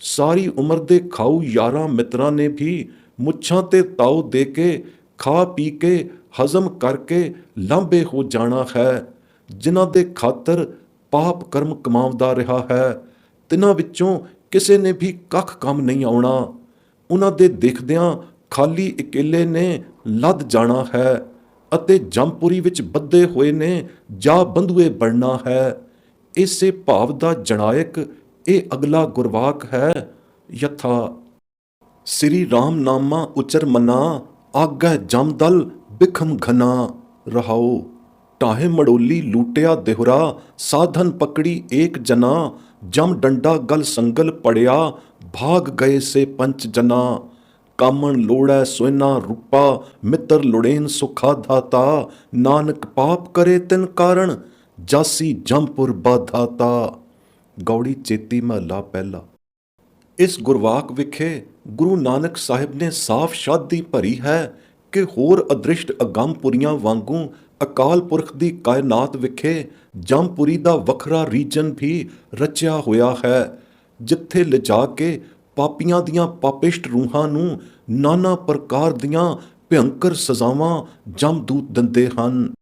ਸਾਰੀ ਉਮਰ ਦੇ ਖਾਊ ਯਾਰਾਂ ਮਿੱਤਰਾਂ ਨੇ ਵੀ ਮੁੱਛਾਂ ਤੇ ਤਾਉ ਦੇ ਕੇ ਖਾ ਪੀ ਕੇ ਹਜ਼ਮ ਕਰਕੇ ਲਾਂਭੇ ਹੋ ਜਾਣਾ ਹੈ। ਜਿਨ੍ਹਾਂ ਦੇ ਖਾਤਰ ਪਾਪ ਕਰਮ ਕਮਾਉਂਦਾ ਰਿਹਾ ਹੈ, ਤਿਨਾਂ ਵਿੱਚੋਂ ਕਿਸੇ ਨੇ ਵੀ ਕੱਖ ਕੰਮ ਨਹੀਂ ਆਉਣਾ। ਉਹਨਾਂ ਦੇ ਦੇਖਦਿਆਂ ਖਾਲੀ ਇਕੱਲੇ ਨੇ ਲੱਦ ਜਾਣਾ ਹੈ ਅਤੇ ਜੰਮਪੁਰੀ ਵਿੱਚ ਬੱਧੇ ਹੋਏ ਨੇ ਜਾ ਬੰਧੂਏ ਬਣਨਾ ਹੈ। ਇਸੇ ਭਾਵ ਦਾ ਜਣਾਇਕ ਇਹ ਅਗਲਾ ਗੁਰਵਾਕ ਹੈ। ਯਥਾ ਸ੍ਰੀ ਰਾਮ ਨਾਮਾ ਉਚਰ ਮਨਾ, ਆਗੈ ਜਮਦਲ ਬਿਖਮ ਘਨਾ। ਰਹਾਉ ਟਾਹੇ ਮੜੋਲੀ ਲੂਟਿਆ ਦੇਹੁਰਾ, ਸਾਧਨ ਪਕੜੀ ਏਕ ਜਨਾ। ਜਮ ਡੰਡਾ ਗਲ ਸੰਗਲ ਪੜਿਆ, ਭਾਗ ਗਏ ਸੇ ਪੰਚ ਜਨਾ। ਕਾਮਣ ਲੋੜੈ ਸੋਇਨਾ ਰੂਪਾ, ਮਿੱਤਰ ਲੋੜੇਨ ਸੁਖਾ ਧਾਤਾ। ਨਾਨਕ ਪਾਪ ਕਰੇ ਤਿਨ ਕਾਰਣ, ਜਾਸੀ ਜੰਮਪੁਰ ਬਾਧਾਤਾ। ਗੌੜੀ ਚੇਤੀ ਮਹੱਲਾ ਪਹਿਲਾ। ਇਸ ਗੁਰਵਾਕ ਵਿਖੇ ਗੁਰੂ ਨਾਨਕ ਸਾਹਿਬ ਨੇ ਸਾਫ਼ ਸ਼ਾਦੀ ਭਰੀ ਹੈ ਕਿ ਹੋਰ ਅਦ੍ਰਿਸ਼ਟ ਅਗੰਮਪੁਰੀਆਂ ਵਾਂਗੂ ਅਕਾਲ ਪੁਰਖ ਦੀ ਕਾਇਨਾਤ ਵਿਖੇ ਜੰਮਪੁਰੀ ਦਾ ਵੱਖਰਾ ਰੀਜਨ ਵੀ ਰਚਿਆ ਹੋਇਆ ਹੈ, ਜਿੱਥੇ ਲਿਜਾ ਕੇ ਪਾਪੀਆਂ ਦੀਆਂ ਪਾਪਿਸ਼ਟ ਰੂਹਾਂ ਨੂੰ ਨਾਨਾ ਪ੍ਰਕਾਰ ਦੀਆਂ ਭਿਅੰਕਰ ਸਜ਼ਾਵਾਂ ਜਮਦੂਤ ਦਿੰਦੇ ਹਨ।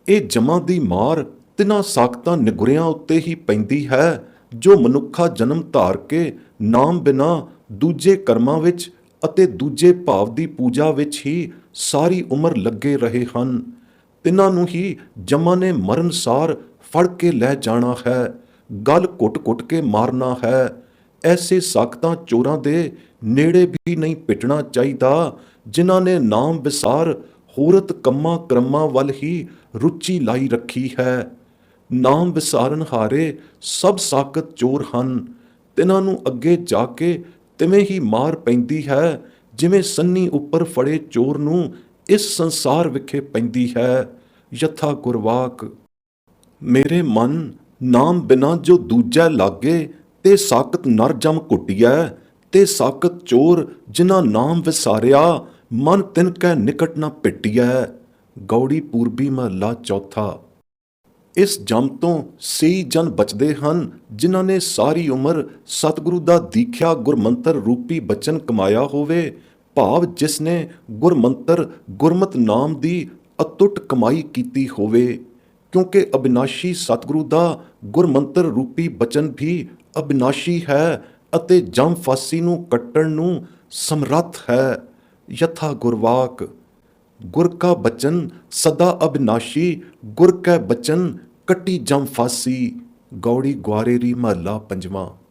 ਇਹ ਜਮਾਂ ਦੀ ਮਾਰ ਤਿਨਾਂ ਸਾਖਤਾਂ ਨਿਗੁਰਿਆਂ ਉੱਤੇ ਹੀ ਪੈਂਦੀ ਹੈ ਜੋ ਮਨੁੱਖਾ ਜਨਮ ਧਾਰ ਕੇ ਨਾਮ ਬਿਨਾਂ ਦੂਜੇ ਕਰਮਾਂ ਵਿੱਚ ਅਤੇ ਦੂਜੇ ਭਾਵ ਦੀ ਪੂਜਾ ਵਿੱਚ ਹੀ ਸਾਰੀ ਉਮਰ ਲੱਗੇ ਰਹੇ ਹਨ। ਤਿਨਾਂ ਨੂੰ ਹੀ ਜਮਾਂ ਨੇ ਮਰਨਸਾਰ ਫੜ ਕੇ ਲੈ ਜਾਣਾ ਹੈ, ਗਲ ਘੁੱਟ-ਘੁੱਟ ਕੇ ਮਾਰਨਾ ਹੈ। ਐਸੇ ਸਾਖਤਾਂ ਚੋਰਾਂ ਦੇ ਨੇੜੇ ਵੀ ਨਹੀਂ ਪਿਟਣਾ ਚਾਹੀਦਾ, ਜਿਨ੍ਹਾਂ ਨੇ ਨਾਮ ਵਿਸਾਰ ਹੋਰਤ ਕੰਮਾਂ ਕਰਮਾਂ ਵੱਲ ਹੀ ਰੁਚੀ ਲਾਈ ਰੱਖੀ ਹੈ। ਨਾਮ ਵਿਸਾਰਨ ਹਾਰੇ ਸਭ ਸਾਕਤ ਚੋਰ ਹਨ। ਤਿਨਾਂ ਨੂੰ ਅੱਗੇ ਜਾ ਕੇ ਤਿਵੇਂ ਹੀ ਮਾਰ ਪੈਂਦੀ ਹੈ ਜਿਵੇਂ ਸੰਨੀ ਉੱਪਰ ਫੜੇ ਚੋਰ ਨੂੰ ਇਸ ਸੰਸਾਰ ਵਿਖੇ ਪੈਂਦੀ ਹੈ। ਯਥਾ ਗੁਰਵਾਕ। ਮੇਰੇ ਮਨ ਨਾਮ ਬਿਨਾਂ ਜੋ ਦੂਜਾ ਲਾਗੇ, ਤੇ ਸਾਕਤ ਨਰ ਜਮ ਕੁੱਟਿਐ। ਤੇ ਸਾਕਤ ਚੋਰ ਜਿਨ੍ਹਾਂ ਨਾਮ ਵਿਸਾਰਿਆ, ਮਨ ਤਿਨ ਕੈ ਨਿਕਟ ਨਾ ਪਿਟਿਐ। ਗੌੜੀ ਪੂਰਬੀ ਮਹੱਲਾ ਚੌਥਾ। ਇਸ ਜਮ ਤੋਂ ਸਹੀ ਜਨ ਬਚਦੇ ਹਨ ਜਿਨ੍ਹਾਂ ਨੇ ਸਾਰੀ ਉਮਰ ਸਤਿਗੁਰੂ ਦਾ ਦੀਖਿਆ ਗੁਰਮੰਤਰ ਰੂਪੀ ਬਚਨ ਕਮਾਇਆ ਹੋਵੇ, ਭਾਵ ਜਿਸ ਨੇ ਗੁਰਮੰਤਰ ਗੁਰਮਤਿ ਨਾਮ ਦੀ ਅਤੁੱਟ ਕਮਾਈ ਕੀਤੀ ਹੋਵੇ। ਕਿਉਂਕਿ ਅਬਿਨਾਸ਼ੀ ਸਤਿਗੁਰੂ ਦਾ ਗੁਰਮੰਤਰ ਰੂਪੀ ਬਚਨ ਵੀ ਅਬਿਨਾਸ਼ੀ ਹੈ ਅਤੇ ਜਮ ਫਾਸੀ ਨੂੰ ਕੱਟਣ ਨੂੰ ਸਮਰੱਥ ਹੈ। ਯਥਾ ਗੁਰਵਾਕ। ਗੁਰ ਕਾ ਬਚਨ ਸਦਾ ਅਬਿਨਾਸ਼ੀ, ਗੁਰ ਕੈ ਬਚਨ ਕੱਟੀ ਜਮ ਫਾਸੀ। ਗੌੜੀ ਗੁਆਰੇਰੀ ਮਹੱਲਾ ਪੰਜਵਾਂ।